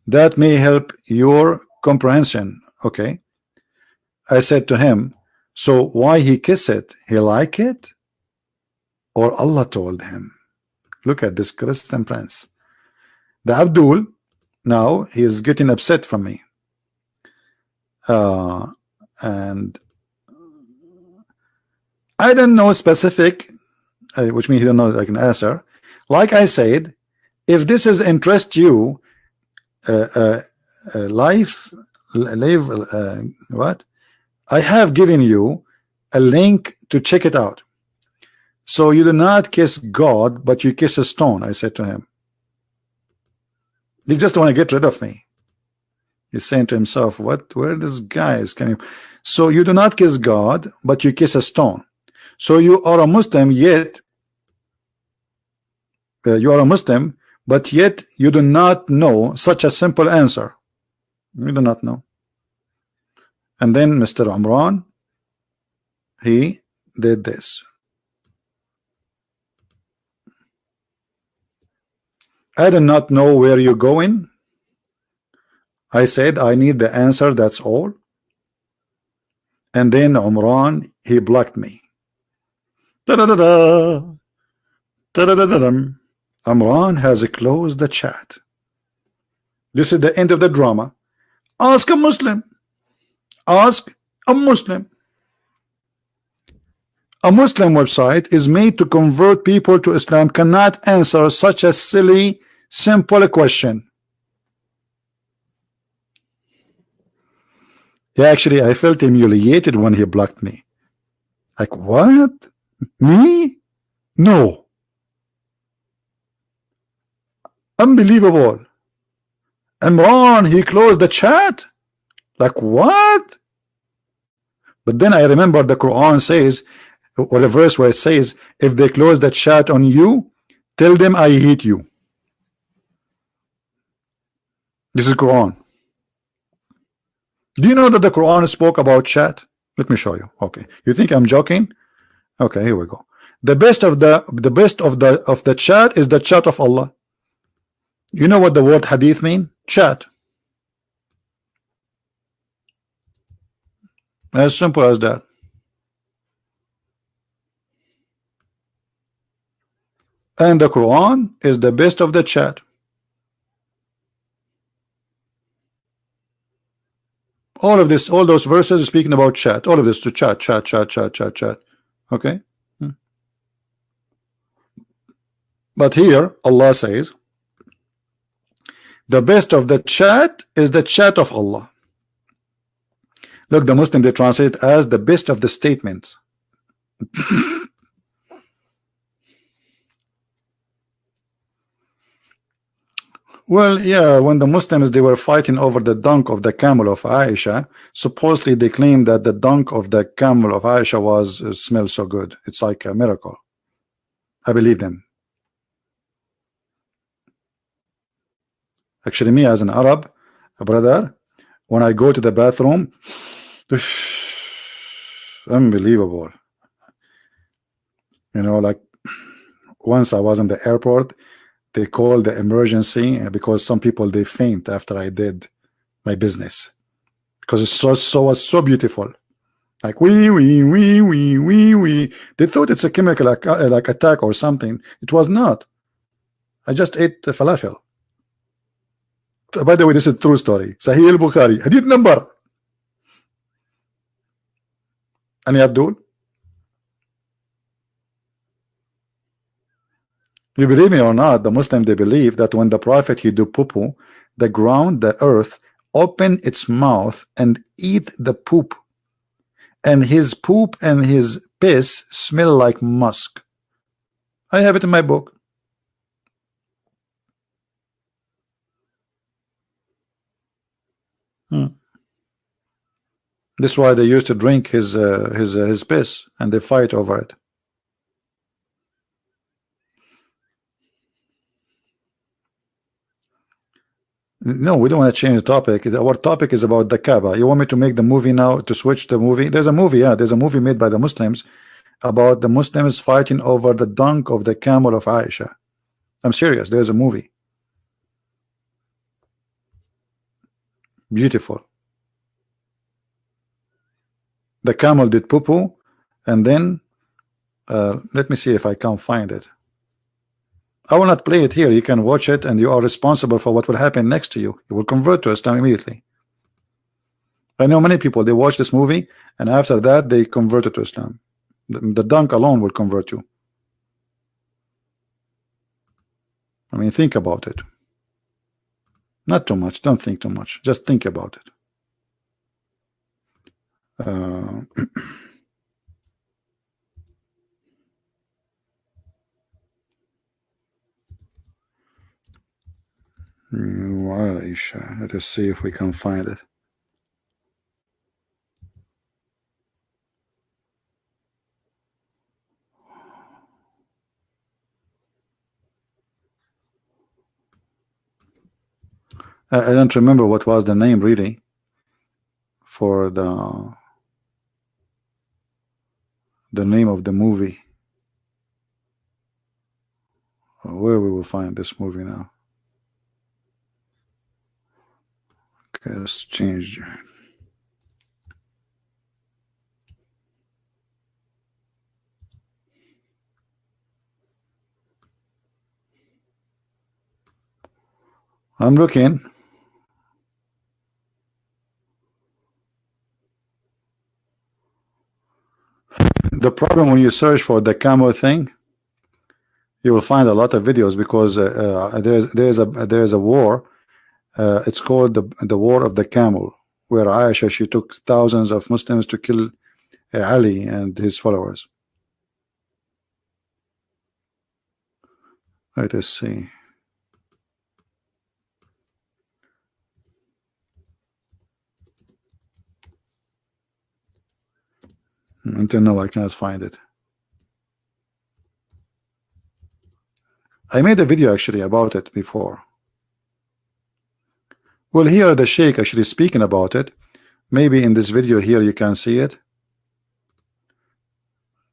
That may help your comprehension. Okay. I said to him, so why he kiss it? He like it? Or Allah told him? Look at this Christian prince. The Abdul, now he is getting upset from me. And I don't know specific, which means he don't know I can answer. Like I said, if this is interest you, life, live, what? I have given you a link to check it out. So you do not kiss God, but you kiss a stone. I said to him, you just want to get rid of me. He's saying to himself, what? Where this guy is coming? So you do not kiss God, but you kiss a stone. So you are a Muslim, yet you are a Muslim, but yet you do not know such a simple answer. You do not know. And then Mr. Umran, he did this. I do not know where you're going. I said I need the answer, that's all. And then Umran, he blocked me. Da-da-da-da. Da-da-da-da-da. Umran has closed the chat. This is the end of the drama. Ask a Muslim. Ask a Muslim. A Muslim website is made to convert people to Islam, cannot answer such a silly, simple question. Yeah, actually, I felt humiliated when he blocked me. Like, what? Me? No. Unbelievable. Imran, he closed the chat? Like, what? But then I remember the Quran says, or the verse where it says, if they close the chat on you, tell them I hate you. This is Quran. Do you know that the Quran spoke about chat? Let me show you. Okay, you think I'm joking? Okay, here we go. The best of the chat is the chat of Allah. You know what the word hadith mean? Chat. As simple as that. And the Quran is the best of the chat. All of this, all those verses are speaking about chat. All of this to chat. Okay. But here Allah says the best of the chat is the chat of Allah. Look, the Muslim, they translate it as the best of the statements. Well, yeah, when the Muslims, they were fighting over the dunk of the camel of Aisha, supposedly they claimed that the dunk of the camel of Aisha was smells so good. It's like a miracle. I believe them. Actually, me as an Arab, a brother, when I go to the bathroom, unbelievable. You know, like once I was in the airport, they called the emergency because some people, they faint after I did my business because it's so beautiful. Like we. They thought it's a chemical like attack or something. It was not. I just ate the falafel. By the way, this is a true story. Sahih al-Bukhari, hadith number. Ani Abdul? You believe me or not, the Muslim, they believe that when the Prophet he do poo-poo, the ground, the earth, open its mouth and eat the poop, and his poop and his piss smell like musk. I have it in my book. This is why they used to drink his piss, and they fight over it. No, we don't want to change the topic. Our topic is about the Kaaba. You want me to make the movie now, to switch the movie? There's a movie, yeah. There's a movie made by the Muslims about the Muslims fighting over the dunk of the camel of Aisha. I'm serious. There's a movie. Beautiful. The camel did poo-poo, and then let me see if I can find it. I will not play it here. You can watch it, and you are responsible for what will happen next to you. You will convert to Islam immediately. I know many people, they watch this movie, and after that they converted to Islam. The dunk alone will convert you. I mean, think about it. Not too much. Don't think too much. Just think about it. Aisha. Let us see if we can find it. I don't remember what was the name really for the name of the movie. Where we will find this movie now. Okay, let's change. I'm looking. The problem when you search for the camel thing, you will find a lot of videos because there's a war. It's called the War of the Camel, where Aisha, she took thousands of Muslims to kill Ali and his followers. Let us see. Until now, I cannot find it. I made a video actually about it before. Well, here the Sheikh actually speaking about it. Maybe in this video here you can see it.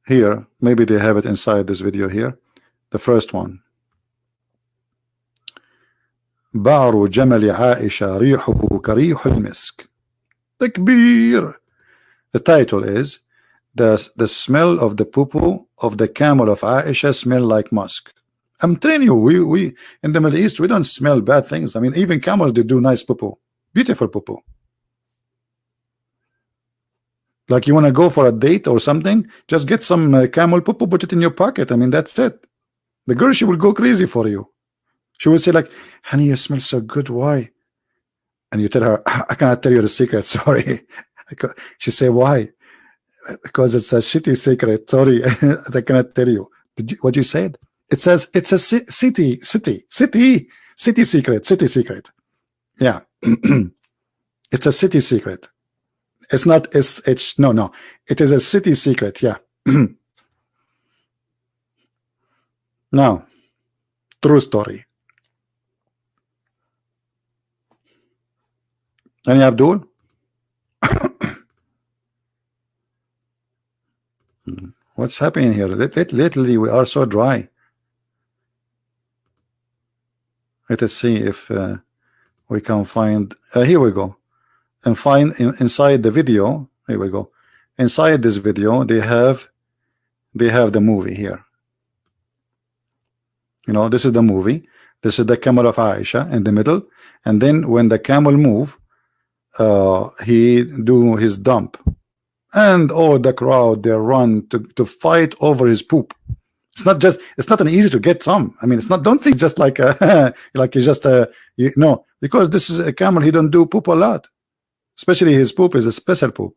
Here, maybe they have it inside this video here. The first one. بعر جمل عائشة ريحه كريح المسك. تكبير. The title is the smell of the poo-poo of the camel of Aisha smell like musk. I'm telling you, we in the Middle East, we don't smell bad things. I mean, even camels, they do nice poo-poo, beautiful poo-poo. Like you want to go for a date or something, just get some camel poo-poo, put it in your pocket. I mean, that's it. The girl, she will go crazy for you. She will say like, honey, you smell so good. Why? And you tell her, I cannot tell you the secret. Sorry. She say, why? Because it's a shitty secret. Sorry, I cannot tell you. What you said? It says it's a city secret. Yeah, it's a city secret. It's not SH. No. It is a city secret. Yeah. Now, true story. Any Abdul? What's happening here? Lately we are so dry. Let us see if we can find. Here we go. And find inside the video. Here we go. Inside this video, they have the movie here. You know, this is the movie. This is the camel of Aisha in the middle, and then when the camel move, he do his dump. And all the crowd, they run to fight over his poop. It's not an easy to get some. I mean, it's not. Don't think just like like it's just no, because this is a camel. He don't do poop a lot, especially his poop is a special poop.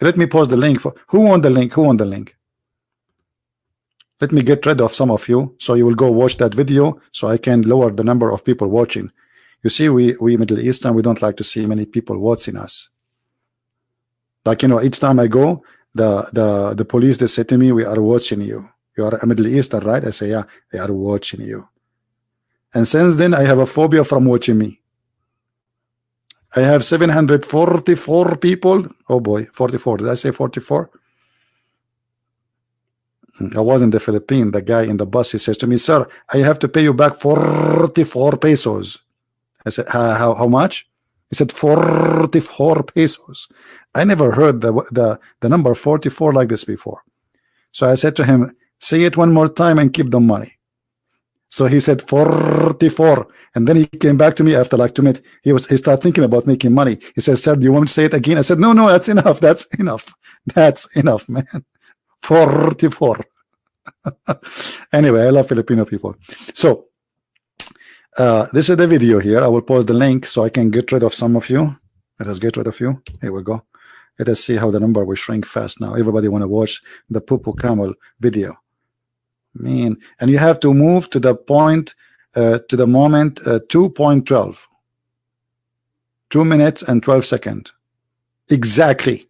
Let me post the link for who won the link. Who won the link? Let me get rid of some of you, so you will go watch that video, so I can lower the number of people watching. You see, we Middle Eastern, we don't like to see many people watching us. Like, you know, each time I go, the police, they say to me, we are watching you. You are a Middle Eastern, right? I say, yeah, they are watching you. And since then, I have a phobia from watching me. I have 744 people. Oh boy, 44. Did I say 44? I was in the Philippines. The guy in the bus, he says to me, sir, I have to pay you back 44 pesos. I said, how much? He said 44 pesos. I never heard the number 44 like this before. So I said to him, say it one more time and keep the money. So he said 44, and then he came back to me after like 2 minutes. He started thinking about making money. He said, sir, do you want me to say it again? I said, no, that's enough. That's enough. That's enough, man. 44. Anyway, I love Filipino people. So this is the video here. I will post the link so I can get rid of some of you. Let us get rid of you. Here we go. Let us see how the number will shrink fast now. Everybody want to watch the Poo Camel video. Man, and you have to move to the point, to the moment 2.12. 2 minutes and 12 seconds. Exactly.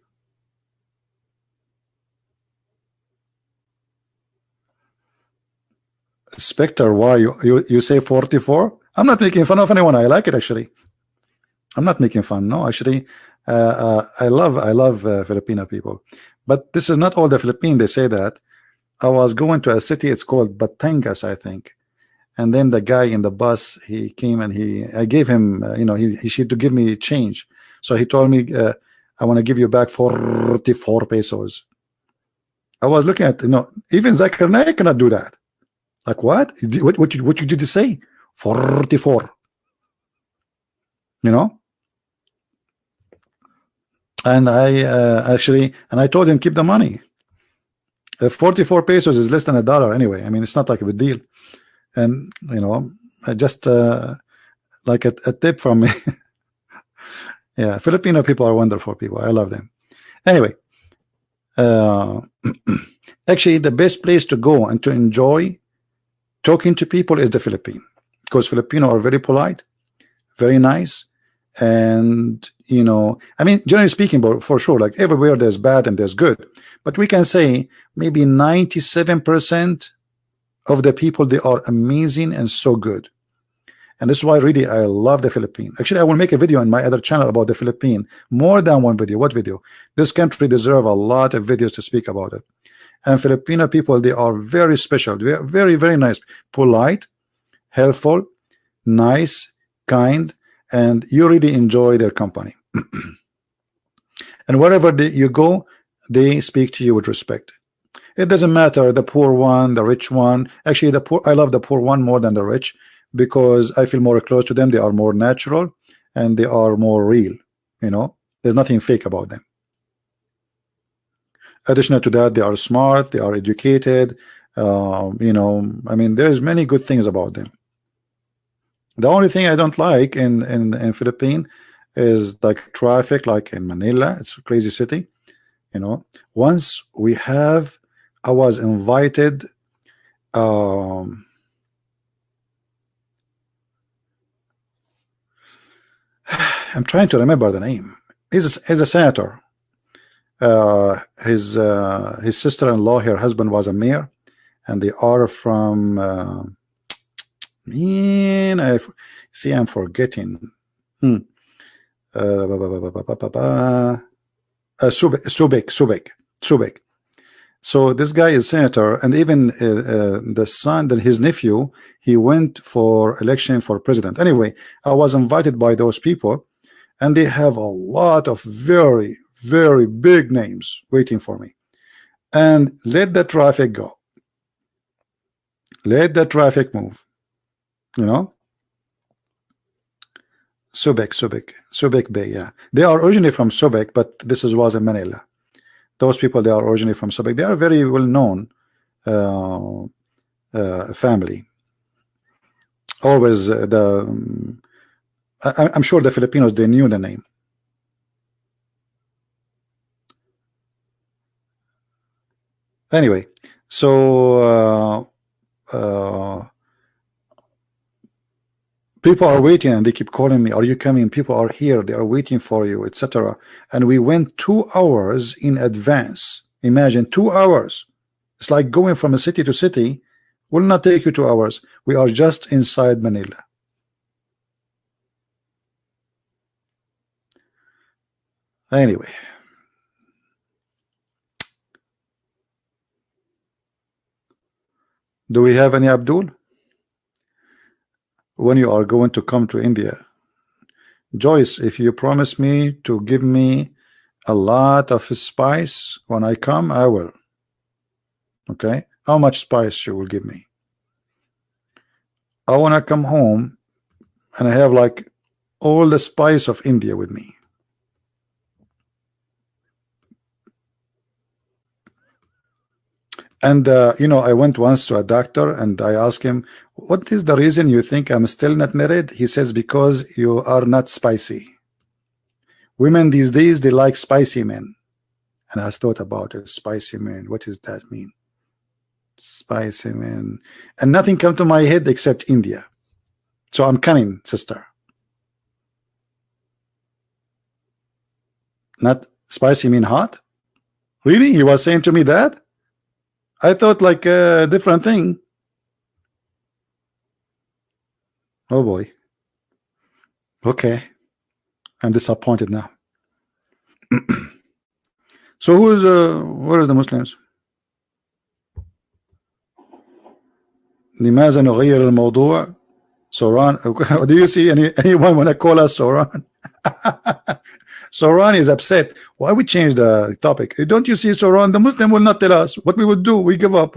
Spectre, why you say 44? I'm not making fun of anyone. I like it actually. I'm not making fun. No, actually, I love Filipino people. But this is not all the Philippines. They say that. I was going to a city. It's called Batangas, I think. And then the guy in the bus, he came and I gave him, you know, he should to give me change. So he told me, I want to give you back 44 pesos. I was looking at, you know, even Zakir Naik cannot do that. Like what? What you did to say? 44. You know? And I told him keep the money. 44 pesos is less than $1 anyway. I mean, it's not like a big deal. And you know, I just like a tip from me. Yeah, Filipino people are wonderful people. I love them. Anyway, actually, the best place to go and to enjoy talking to people is the Philippines, because Filipino are very polite, very nice, and you know, I mean, generally speaking, but for sure, like everywhere there's bad and there's good, but we can say maybe 97% of the people, they are amazing and so good. And this is why really I love the Philippines. Actually, I will make a video on my other channel about the Philippines, more than one video. What video? This country deserve a lot of videos to speak about it. And Filipino people, they are very special. They are very, very nice, polite, helpful, nice, kind, and you really enjoy their company. And wherever you go, they speak to you with respect. It doesn't matter the poor one, the rich one. Actually, I love the poor one more than the rich, because I feel more close to them. They are more natural and they are more real. You know, there's nothing fake about them. Additional to that, they are smart, they are educated. You know, I mean, there's many good things about them. The only thing I don't like in Philippines is like traffic, like in Manila. It's a crazy city. You know, once I was invited. I'm trying to remember the name. He's a senator. His sister-in-law, her husband was a mayor, and they are from man, I'm forgetting. Subek. So this guy is senator, and even the son, that his nephew, he went for election for president. Anyway, I was invited by those people, and they have a lot of very, very big names waiting for me. And let the traffic go. Let the traffic move. You know? Subek Bay, yeah. They are originally from Subek, but this was in Manila. Those people, they are originally from Subek. They are very well known family. Always I'm sure the Filipinos, they knew the name. Anyway, so people are waiting and they keep calling me, are you coming? People are here, they are waiting for you, etc. And we went 2 hours in advance. Imagine 2 hours. It's like going from a city to city will not take you 2 hours. We are just inside Manila. Anyway, do we have any Abdul? When you are going to come to India, Joyce, if you promise me to give me a lot of spice when I come, I will. Okay, how much spice you will give me? I want to come home and I have like all the spice of India with me. And you know, I went once to a doctor and I asked him, what is the reason you think I'm still not married? He says, because you are not spicy. Women these days, they like spicy men. And I thought about it. Spicy man, what does that mean? Spicy man. And nothing come to my head except India. So I'm coming, sister. Not spicy mean hot? Really? He was saying to me that? I thought like a different thing. Oh boy. Okay. I'm disappointed now. So who's where is the Muslims? لماذا نغير الموضوع? Soran, do you see anyone want to call us Soran? Soran is upset. Why we change the topic? Don't you see, Soran? The Muslim will not tell us what we would do. We give up.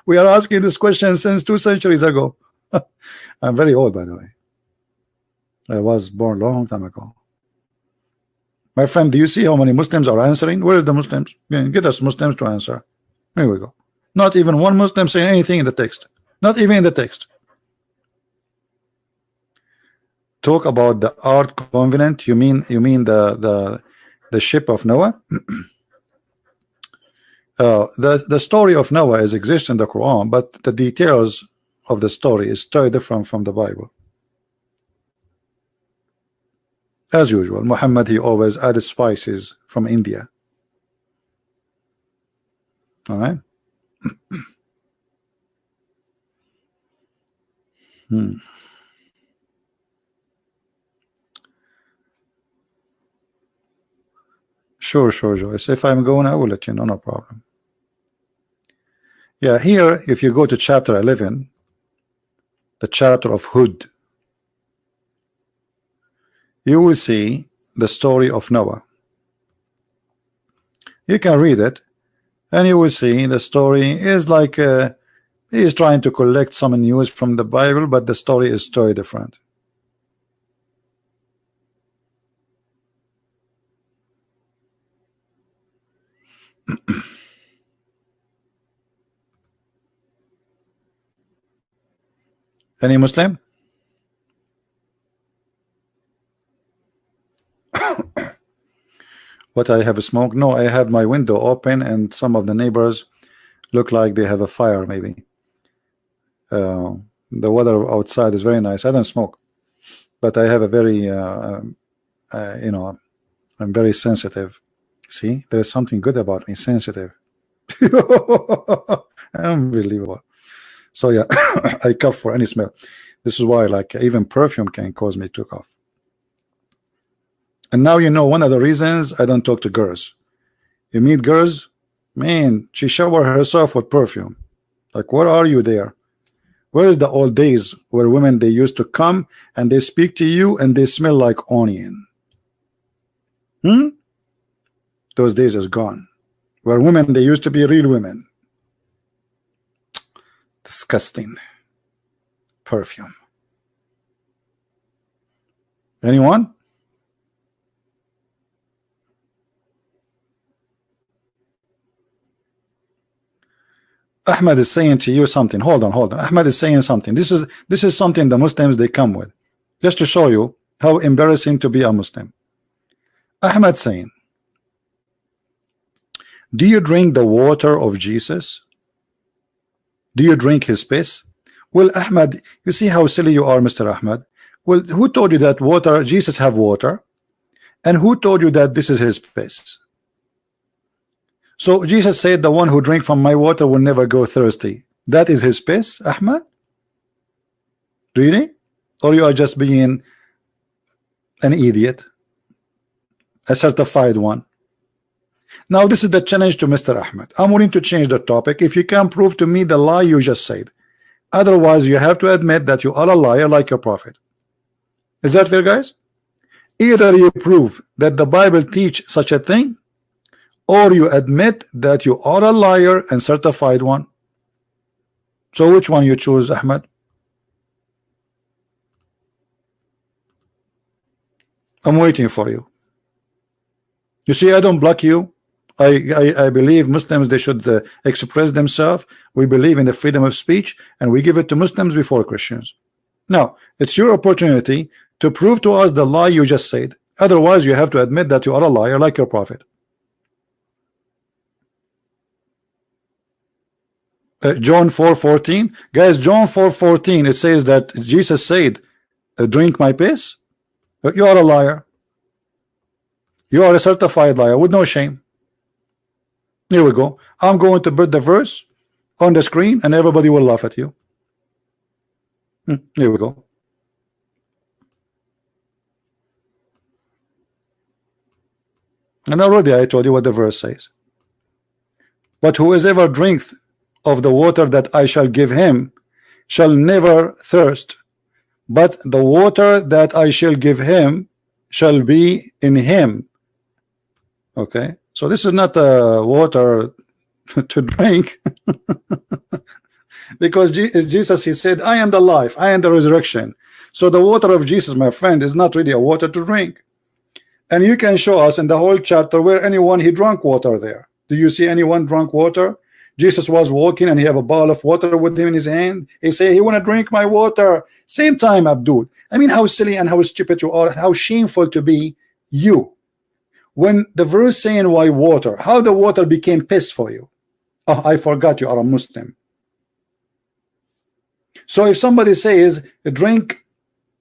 We are asking this question since 2 centuries ago. I'm very old, by the way. I was born a long time ago. My friend, do you see how many Muslims are answering? Where is the Muslims? Get us Muslims to answer. Here we go. Not even one Muslim saying anything in the text. Not even in the text. Talk about the Ark Covenant. You mean the ship of Noah? The story of Noah is exists in the Quran, but the details of the story is totally different from the Bible. As usual, Muhammad, he always added spices from India. All right. Sure, Joyce. If I'm going, I will let you know, no problem. Yeah, here, if you go to chapter 11, the chapter of Hud, you will see the story of Noah. You can read it, and you will see the story is like he is trying to collect some news from the Bible, but the story is totally different. Any Muslim? What, I have a smoke? No, I have my window open, and some of the neighbors look like they have a fire. Maybe the weather outside is very nice. I don't smoke, but I have a very you know, I'm very sensitive. See, there is something good about me, sensitive. Unbelievable. So yeah, I cough for any smell. This is why, like, even perfume can cause me to cough. And now you know one of the reasons I don't talk to girls. You meet girls, man, she shower herself with perfume. Like, where are you there? Where is the old days where women, they used to come and they speak to you and they smell like onion? Those days is gone. Where women, they used to be real women. Disgusting. Perfume. Anyone? Ahmed is saying to you something. Hold on. Ahmed is saying something. This is something the Muslims, they come with, just to show you how embarrassing to be a Muslim. Ahmed saying, do you drink the water of Jesus? Do you drink his piss? Well, Ahmed, you see how silly you are, Mr. Ahmed. Well, who told you that water, Jesus have water? And who told you that this is his piss? So Jesus said, the one who drink from my water will never go thirsty. That is his piss, Ahmed? Really? Or you are just being an idiot? A certified one? Now this is the challenge to Mr. Ahmed. I'm willing to change the topic if you can prove to me the lie you just said. Otherwise, you have to admit that you are a liar like your prophet. Is that fair, guys? Either you prove that the Bible teach such a thing, or you admit that you are a liar and certified one. So which one you choose, Ahmed? I'm waiting for you. You see, I don't block you, I believe Muslims, they should express themselves. We believe in the freedom of speech, and we give it to Muslims before Christians. Now it's your opportunity to prove to us the lie you just said. Otherwise you have to admit that you are a liar like your prophet. John 4:14, guys. John 4:14, it says that Jesus said, drink my piss. You are a liar. You are a certified liar with no shame. Here we go. I'm going to put the verse on the screen and everybody will laugh at you. Here we go. And already I told you what the verse says. But whoever drinketh of the water that I shall give him shall never thirst, but the water that I shall give him shall be in him. Okay, so this is not water to drink. Because Jesus, he said, I am the life, I am the resurrection. So the water of Jesus, my friend, is not really a water to drink. And you can show us in the whole chapter where anyone he drank water there. Do you see anyone drunk water? Jesus was walking and he have a bottle of water with him in his hand. He say, he want to drink my water. Same time, Abdul. I mean, how silly and how stupid you are, how shameful to be you. When the verse saying why water, how the water became piss for you. Oh, I forgot you are a Muslim. So if somebody says, drink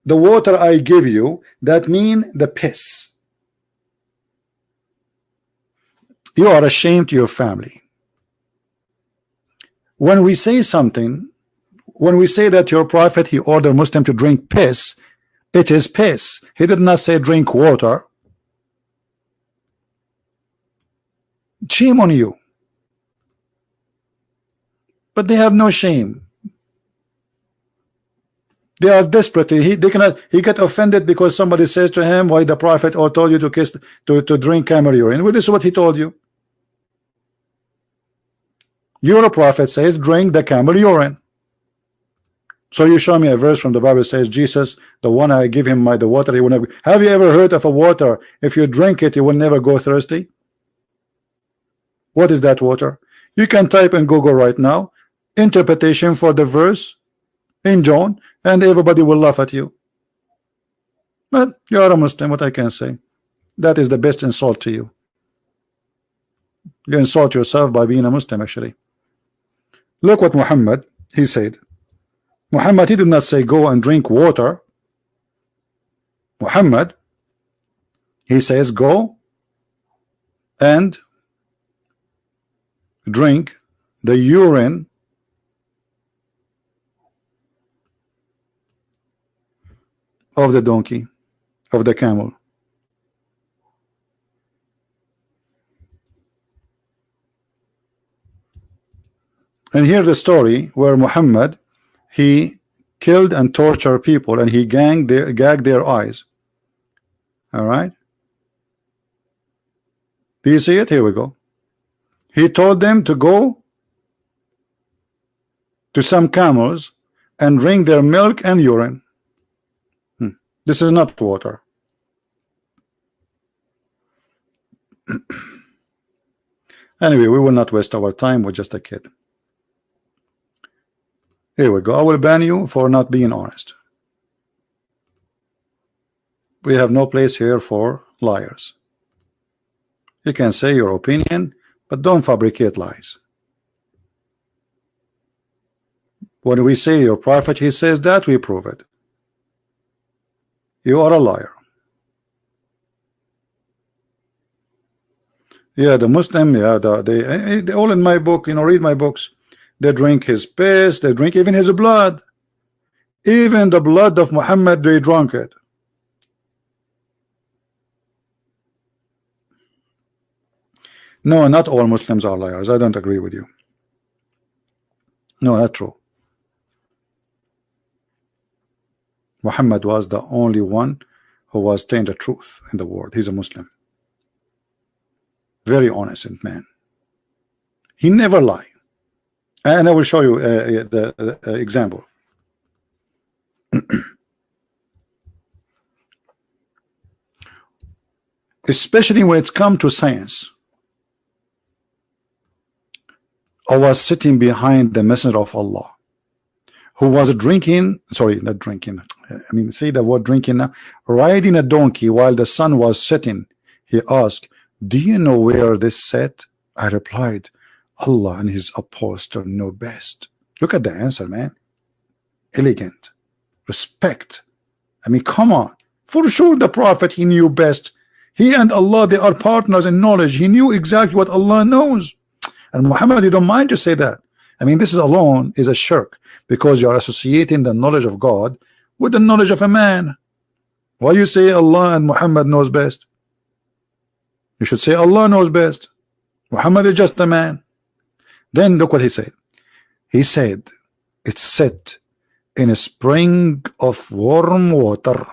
the water I give you, that mean the piss. You are ashamed to your family. When we say something, when we say that your prophet, he ordered Muslim to drink piss, it is piss. He did not say drink water. Shame on you. But they have no shame. They are desperate. He get offended because somebody says to him, why the prophet or told you to kiss to drink camel urine. Well, this is what he told you. Your prophet says drink the camel urine. So you show me a verse from the Bible says Jesus, the one I give him the water, he will never. Have you ever heard of a water, if you drink it you will never go thirsty? What is that water? You can type in Google right now interpretation for the verse in John and everybody will laugh at you. But you are a Muslim, what I can say. That is the best insult to you. You insult yourself by being a Muslim actually. Look what Muhammad, he said. Muhammad, he did not say go and drink water. Muhammad, he says go and drink the urine of the donkey, of the camel. And here the story where Muhammad, he killed and tortured people and he gagged their eyes. All right, do you see it? Here we go. He told them to go to some camels and drink their milk and urine. This is not water. Anyway, we will not waste our time with just a kid. Here we go. I will ban you for not being honest. We have no place here for liars. You can say your opinion, but don't fabricate lies. When we say your prophet, he says that, we prove it. You are a liar. Yeah, the Muslim, yeah, they all in my book, you know, read my books. They drink his piss, they drink even his blood. Even the blood of Muhammad, they drank it. No, not all Muslims are liars. I don't agree with you. No, not true. Muhammad was the only one who was telling the truth in the world. He's a Muslim. Very honest man. He never lied. And I will show you the example. Especially when it's come to science. I was sitting behind the messenger of Allah, who was drinking, sorry, not drinking, I mean, say the word drinking now, riding a donkey while the sun was setting. He asked, do you know where this set? I replied, Allah and his apostle know best. Look at the answer, man. Elegant, respect. I mean, come on. For sure the prophet, he knew best. He and Allah, they are partners in knowledge. He knew exactly what Allah knows. And Muhammad, you don't mind to say that. I mean, this is alone is a shirk, because you are associating the knowledge of God with the knowledge of a man. Why you say Allah and Muhammad knows best? You should say Allah knows best. Muhammad is just a man. Then look what he said. He said, it's set in a spring of warm water.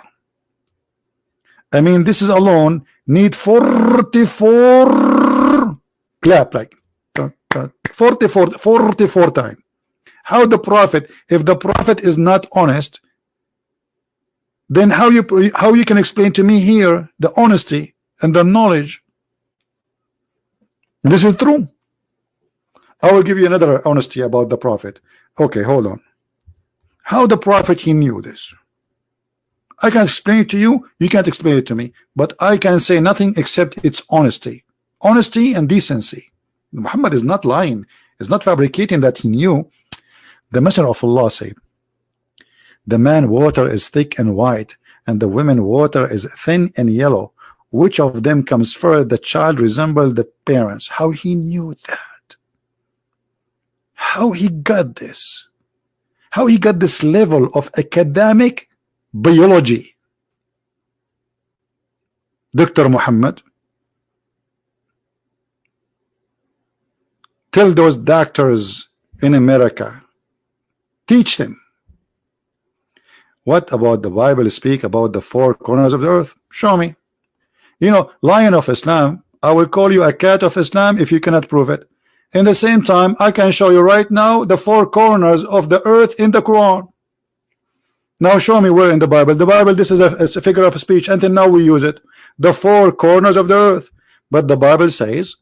I mean, this is alone need 44 clap, like 44 times. How the prophet, if the prophet is not honest, then how you can explain to me here the honesty and the knowledge? This is true. I will give you another honesty about the prophet. Okay, hold on. How the prophet, he knew this? I can explain it to you, you can't explain it to me, but I can say nothing except its honesty and decency. Muhammad is not lying, is not fabricating that he knew. The messenger of Allah said, the man water is thick and white, and the woman water is thin and yellow. Which of them comes first? The child resembled the parents. How he knew that? How he got this? How he got this level of academic biology? Dr. Muhammad, tell those doctors in America, teach them. What about the Bible speak about the four corners of the earth? Show me. You know, lion of Islam, I will call you a cat of Islam if you cannot prove it. In the same time, I can show you right now the four corners of the earth in the Quran. Now show me where in the Bible. The Bible, this is a figure of speech. Until now we use it. The four corners of the earth. But the Bible says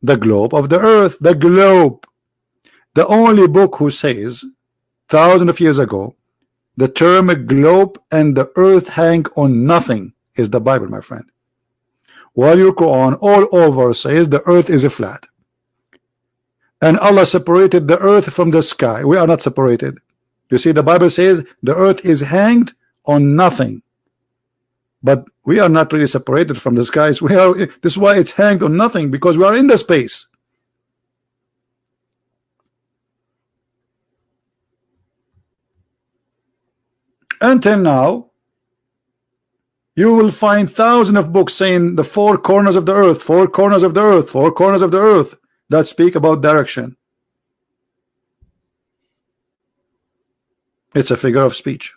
the globe of the earth. The globe. The only book who says thousands of years ago the term globe and the earth hang on nothing is the Bible, my friend. While your Quran all over says the earth is a flat. And Allah separated the earth from the sky. We are not separated. You see, the Bible says the earth is hanged on nothing. But we are not really separated from the skies. We are. This is why it's hanged on nothing, because we are in the space. Until now, you will find thousands of books saying the four corners of the earth, four corners of the earth, four corners of the earth, that speak about direction. It's a figure of speech.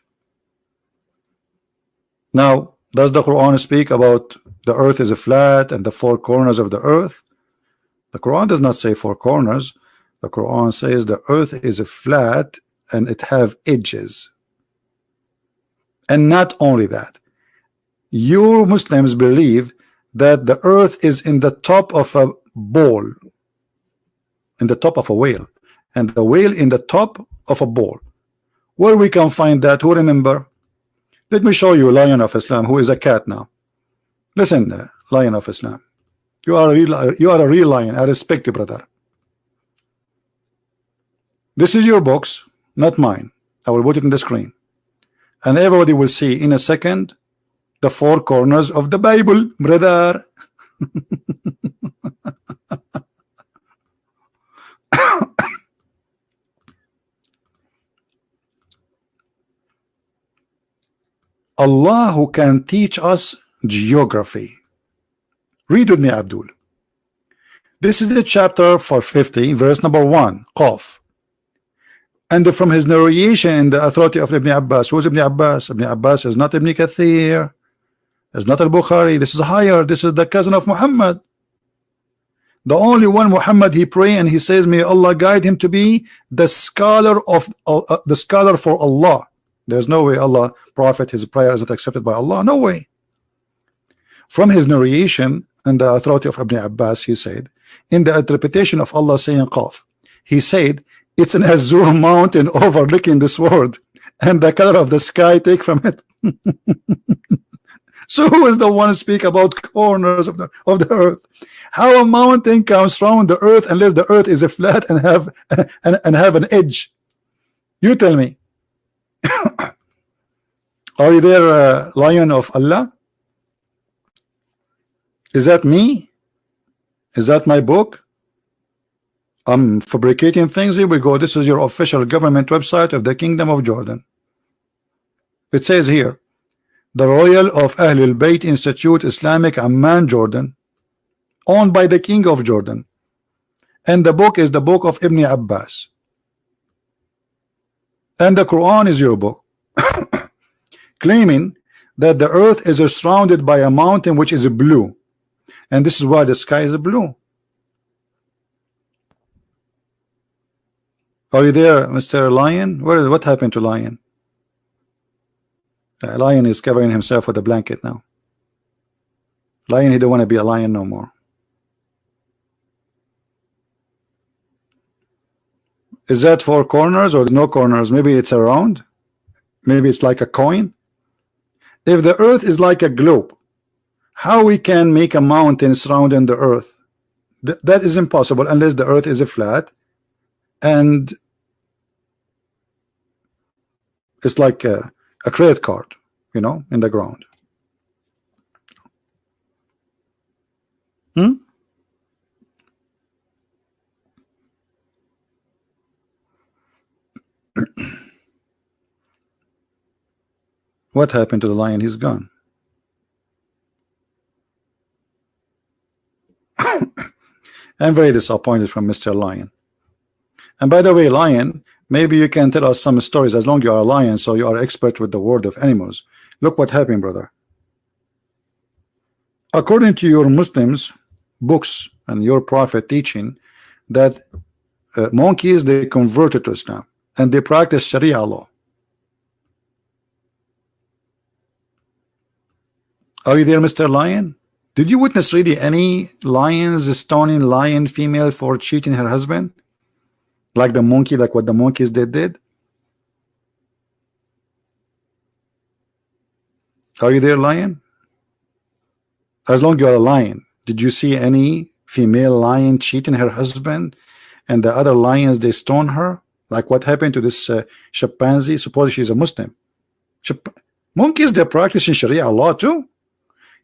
Now, does the Quran speak about the earth is a flat and the four corners of the earth? The Quran does not say four corners. The Quran says the earth is a flat and it have edges. And not only that, you Muslims believe that the earth is in the top of a bowl, in the top of a whale, and the whale in the top of a bowl. Where we can find that? Who remember? Let me show you Lion of Islam, who is a cat now. Listen, Lion of Islam, you are a real lion. I respect you, brother. This is your box, not mine. I will put it in the screen, and everybody will see in a second the four corners of the Bible, brother. Allah who can teach us geography. Read with me, Abdul. This is the chapter 450, verse number 1, Qaf. And from his narration in the authority of Ibn Abbas. Who is Ibn Abbas? Ibn Abbas is not Ibn Kathir, is not Al-Bukhari. This is higher. This is the cousin of Muhammad. The only one Muhammad he pray and he says, may Allah guide him to be the scholar of the scholar for Allah. There's no way Allah, Prophet, his prayer is not accepted by Allah. No way. From his narration and the authority of Ibn Abbas, he said, in the interpretation of Allah saying Qaf, He said it's an azure mountain overlooking this world, and the color of the sky take from it. So who is the one speak about corners of the earth? How a mountain comes around the earth unless the earth is a flat and have an edge? You tell me. Are you there, Lion of Allah? Is that me? Is that my book? I'm fabricating things. Here we go. This is your official government website of the Kingdom of Jordan. It says here, the Royal of Ahlul Bayt Institute Islamic Amman, Jordan, owned by the King of Jordan. And the book is the book of Ibn Abbas. And the Quran is your book. Claiming that the earth is surrounded by a mountain which is blue. And this is why the sky is blue. Are you there, Mr. Lion? What happened to Lion? Lion is covering himself with a blanket now. Lion, he don't want to be a lion no more. Is that four corners or no corners? Maybe it's a round. Maybe it's like a coin. If the earth is like a globe, how we can make a mountain surrounding the earth? That is impossible unless the earth is a flat and it's like a credit card, you know, in the ground. What happened to the lion? He's gone. I'm very disappointed from Mr. Lion. And by the way, Lion, maybe you can tell us some stories as long as you are a lion, so you are expert with the word of animals. Look what happened, brother. According to your Muslims books and your prophet teaching that monkeys, they converted to Islam and they practice Sharia law. Are you there, Mr. Lion? Did you witness really any lions stoning lion female for cheating her husband? Like the monkey, like what the monkeys did? Are you there, Lion? As long as you're a lion, did you see any female lion cheating her husband and the other lions, they stone her? Like what happened to this chimpanzee? Suppose she's a Muslim. Monkeys, they're practicing Sharia law too.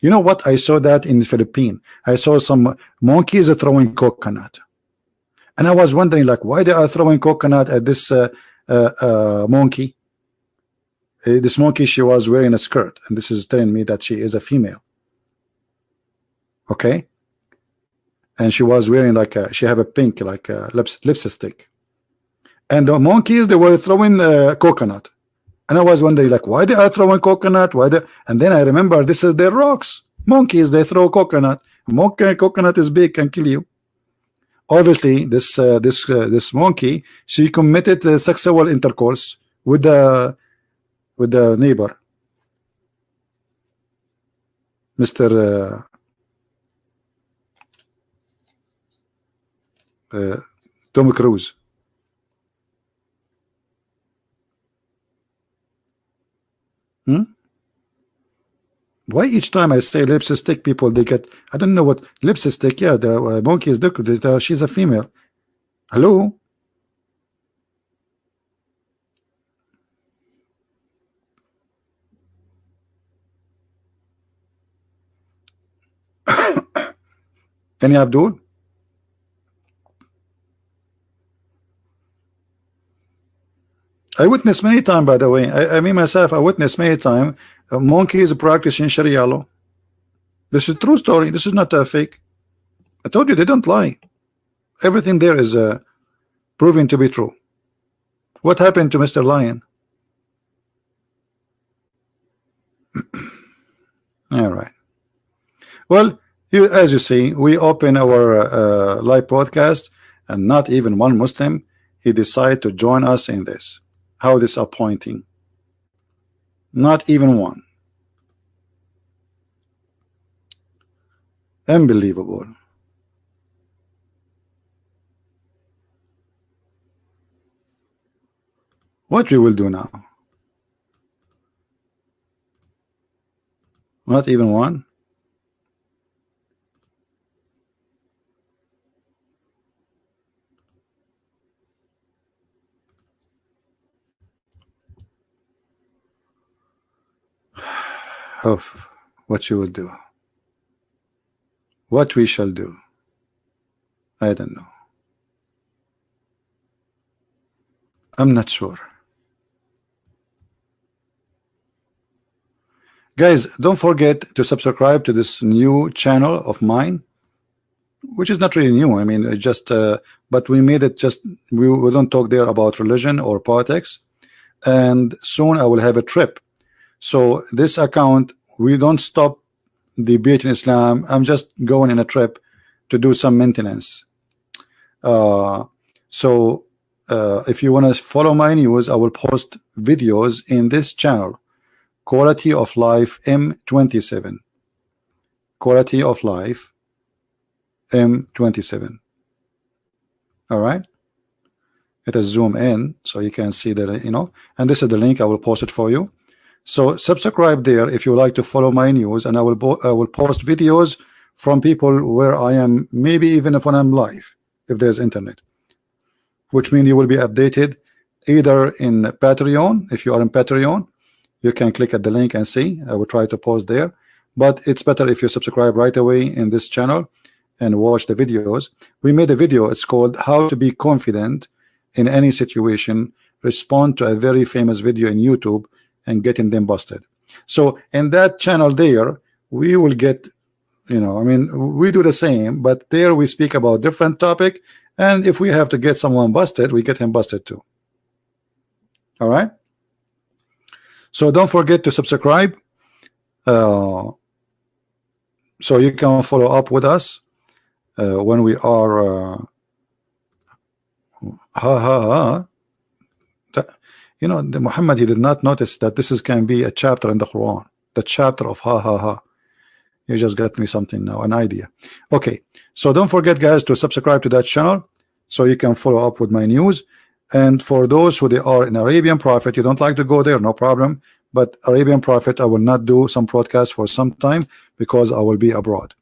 You know what? I saw that in the Philippines. I saw some monkeys throwing coconut. And I was wondering, like, why they are throwing coconut at this monkey? This monkey, she was wearing a skirt. And this is telling me that she is a female. Okay? And she was wearing like she have a pink, like lipstick. And the monkeys, they were throwing coconut. And I was wondering, like, why they are throwing coconut? And then I remember this is their rocks. Monkeys, they throw coconut. Coconut is big, can kill you. Obviously, this monkey, she committed sexual intercourse with the neighbor, Mr. Tom Cruise. Why each time I say lipstick, people they get, I don't know what lipstick. Yeah, the monkey is decorated. She's a female. Hello. Any Abdul? I witnessed many times, by the way. I mean myself, I witnessed many times monkeys practicing Sharia law. This is a true story. This is not a fake. I told you they don't lie. Everything there is proving to be true. What happened to Mr. Lion? All right. Well, as you see, we open our live podcast, and not even one Muslim he decided to join us in this. How disappointing. Not even one. Unbelievable. What we will do now? Not even one. Oh, what you will do? What we shall do? I don't know. I'm not sure. Guys, don't forget to subscribe to this new channel of mine, which is not really new. I mean, it just but we made it just we don't talk there about religion or politics. And soon I will have a trip. So this account, we don't stop debating Islam. I'm just going in a trip to do some maintenance. If you want to follow my news, I will post videos in this channel. Quality of Life M27. Quality of Life M27. All right. Let us zoom in so you can see that, you know, and this is the link. I will post it for you. So subscribe there if you like to follow my news, and I will post videos from people where I am, maybe even if when I'm live, if there's internet, which means you will be updated either in Patreon. If you are in Patreon, you can click at the link and see. I will try to post there, but it's better if you subscribe right away in this channel and watch the videos. We made a video. It's called How to Be Confident in Any Situation. Respond to a very famous video in YouTube and getting them busted. So in that channel there, we will get, you know, I mean, we do the same, but there we speak about different topic, and if we have to get someone busted, we get him busted too. All right. So don't forget to subscribe, so you can follow up with us when we are you know, the Muhammad, he did not notice that this can be a chapter in the Quran, the chapter of You just got me something now, an idea. Okay, so don't forget, guys, to subscribe to that channel so you can follow up with my news. And for those who they are in Arabian Prophet, you don't like to go there, no problem. But Arabian Prophet, I will not do some broadcast for some time because I will be abroad.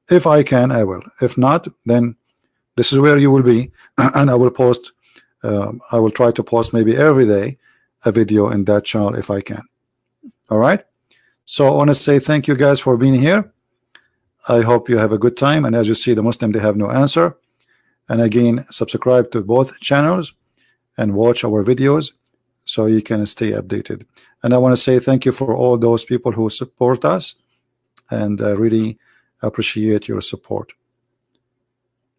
If I can, I will. If not, then this is where you will be, and I will post. I will try to post maybe every day a video in that channel if I can. All right. So I want to say thank you guys for being here. I hope you have a good time. And as you see, the Muslim, they have no answer. And again, subscribe to both channels and watch our videos so you can stay updated. And I want to say thank you for all those people who support us, and I really appreciate your support.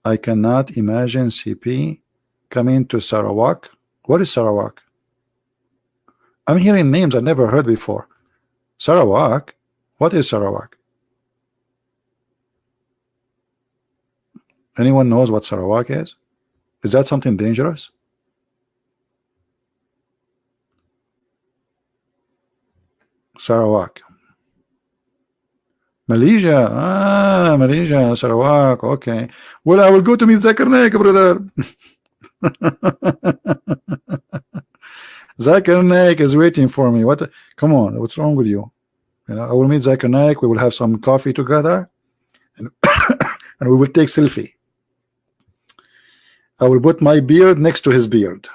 I cannot imagine CP coming to Sarawak. What is Sarawak? I'm hearing names I never heard before. Sarawak? What is Sarawak? Anyone knows what Sarawak is? Is that something dangerous? Sarawak. Malaysia. Ah, Malaysia, Sarawak. Okay. Well, I will go to meet Zakir Naik, brother. Zakir Naik is waiting for me. What? Come on, what's wrong with you? You know, I will meet Zakir Naik. We will have some coffee together, and, and we will take selfie. I will put my beard next to his beard,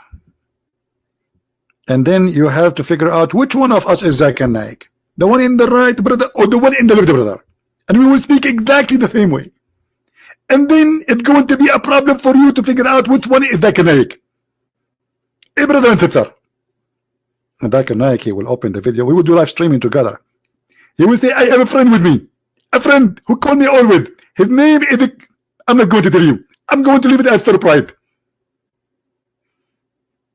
and then you have to figure out which one of us is Zakir Naik. The one in the right, brother, or the one in the left, brother. And we will speak exactly the same way. And then it's going to be a problem for you to figure out which one is Zakir Naik. Hey, brother and sister. And Zakir Naik, he will open the video. We will do live streaming together. He will say, I have a friend with me. A friend who called me always. His name is... I'm not going to tell you. I'm going to leave it as surprise.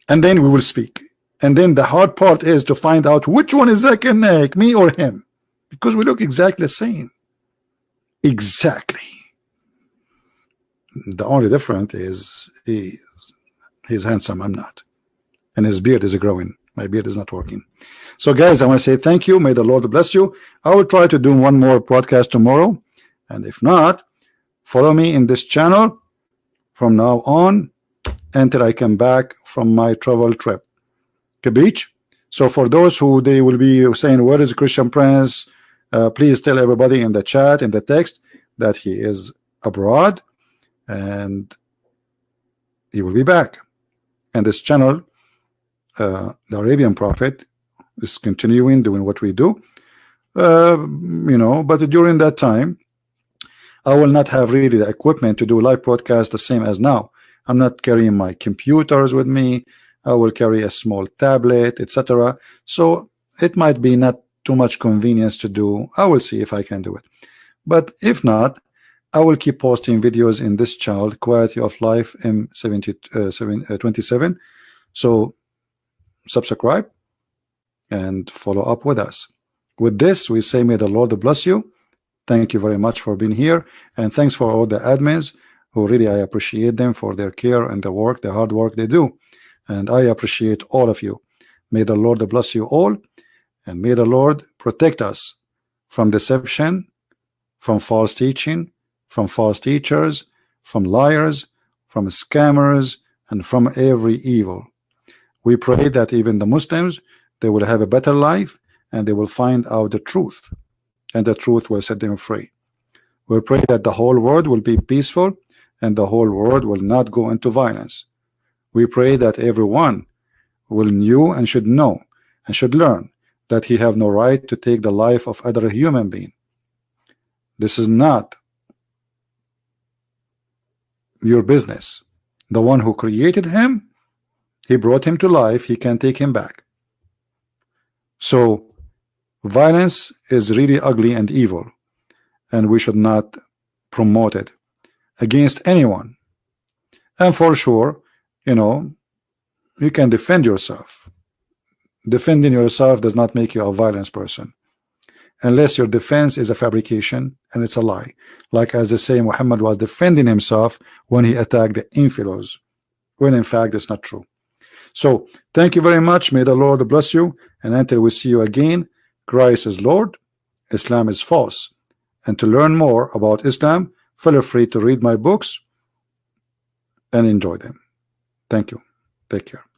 And then we will speak. And then the hard part is to find out which one is Zakir Naik, me or him. Because we look exactly the same. Exactly. The only difference is he's handsome, I'm not. And his beard is growing. My beard is not working. So guys, I want to say thank you. May the Lord bless you. I will try to do one more broadcast tomorrow. And if not, follow me in this channel from now on until I come back from my travel trip. Beach. So for those who they will be saying, where is Christian Prince? Please tell everybody in the chat, in the text, that he is abroad and he will be back. And this channel, the Arabian Prophet, is continuing doing what we do. You know, but during that time, I will not have really the equipment to do live broadcast the same as now. I'm not carrying my computers with me. I will carry a small tablet, etc. So it might be not too much convenience to do. I will see if I can do it. But if not, I will keep posting videos in this channel, Quality of Life M27. So subscribe and follow up with us. With this, we say, may the Lord bless you. Thank you very much for being here, and thanks for all the admins who really I appreciate them for their care and the work, the hard work they do, and I appreciate all of you. May the Lord bless you all, and may the Lord protect us from deception, from false teaching, from false teachers, from liars, from scammers, and from every evil. We pray that even the Muslims, they will have a better life and they will find out the truth, and the truth will set them free. We pray that the whole world will be peaceful and the whole world will not go into violence. We pray that everyone will know and should know and should learn that he have no right to take the life of other human being. This is not your business. The one who created him, he brought him to life, he can take him back. So violence is really ugly and evil, and we should not promote it against anyone. And for sure, you know, you can defend yourself. Defending yourself does not make you a violent person, unless your defense is a fabrication and it's a lie. Like as they say, Muhammad was defending himself when he attacked the infidels, when in fact it's not true. So thank you very much. May the Lord bless you, and until we see you again, Christ is Lord, Islam is false. And to learn more about Islam, feel free to read my books and enjoy them. Thank you. Take care.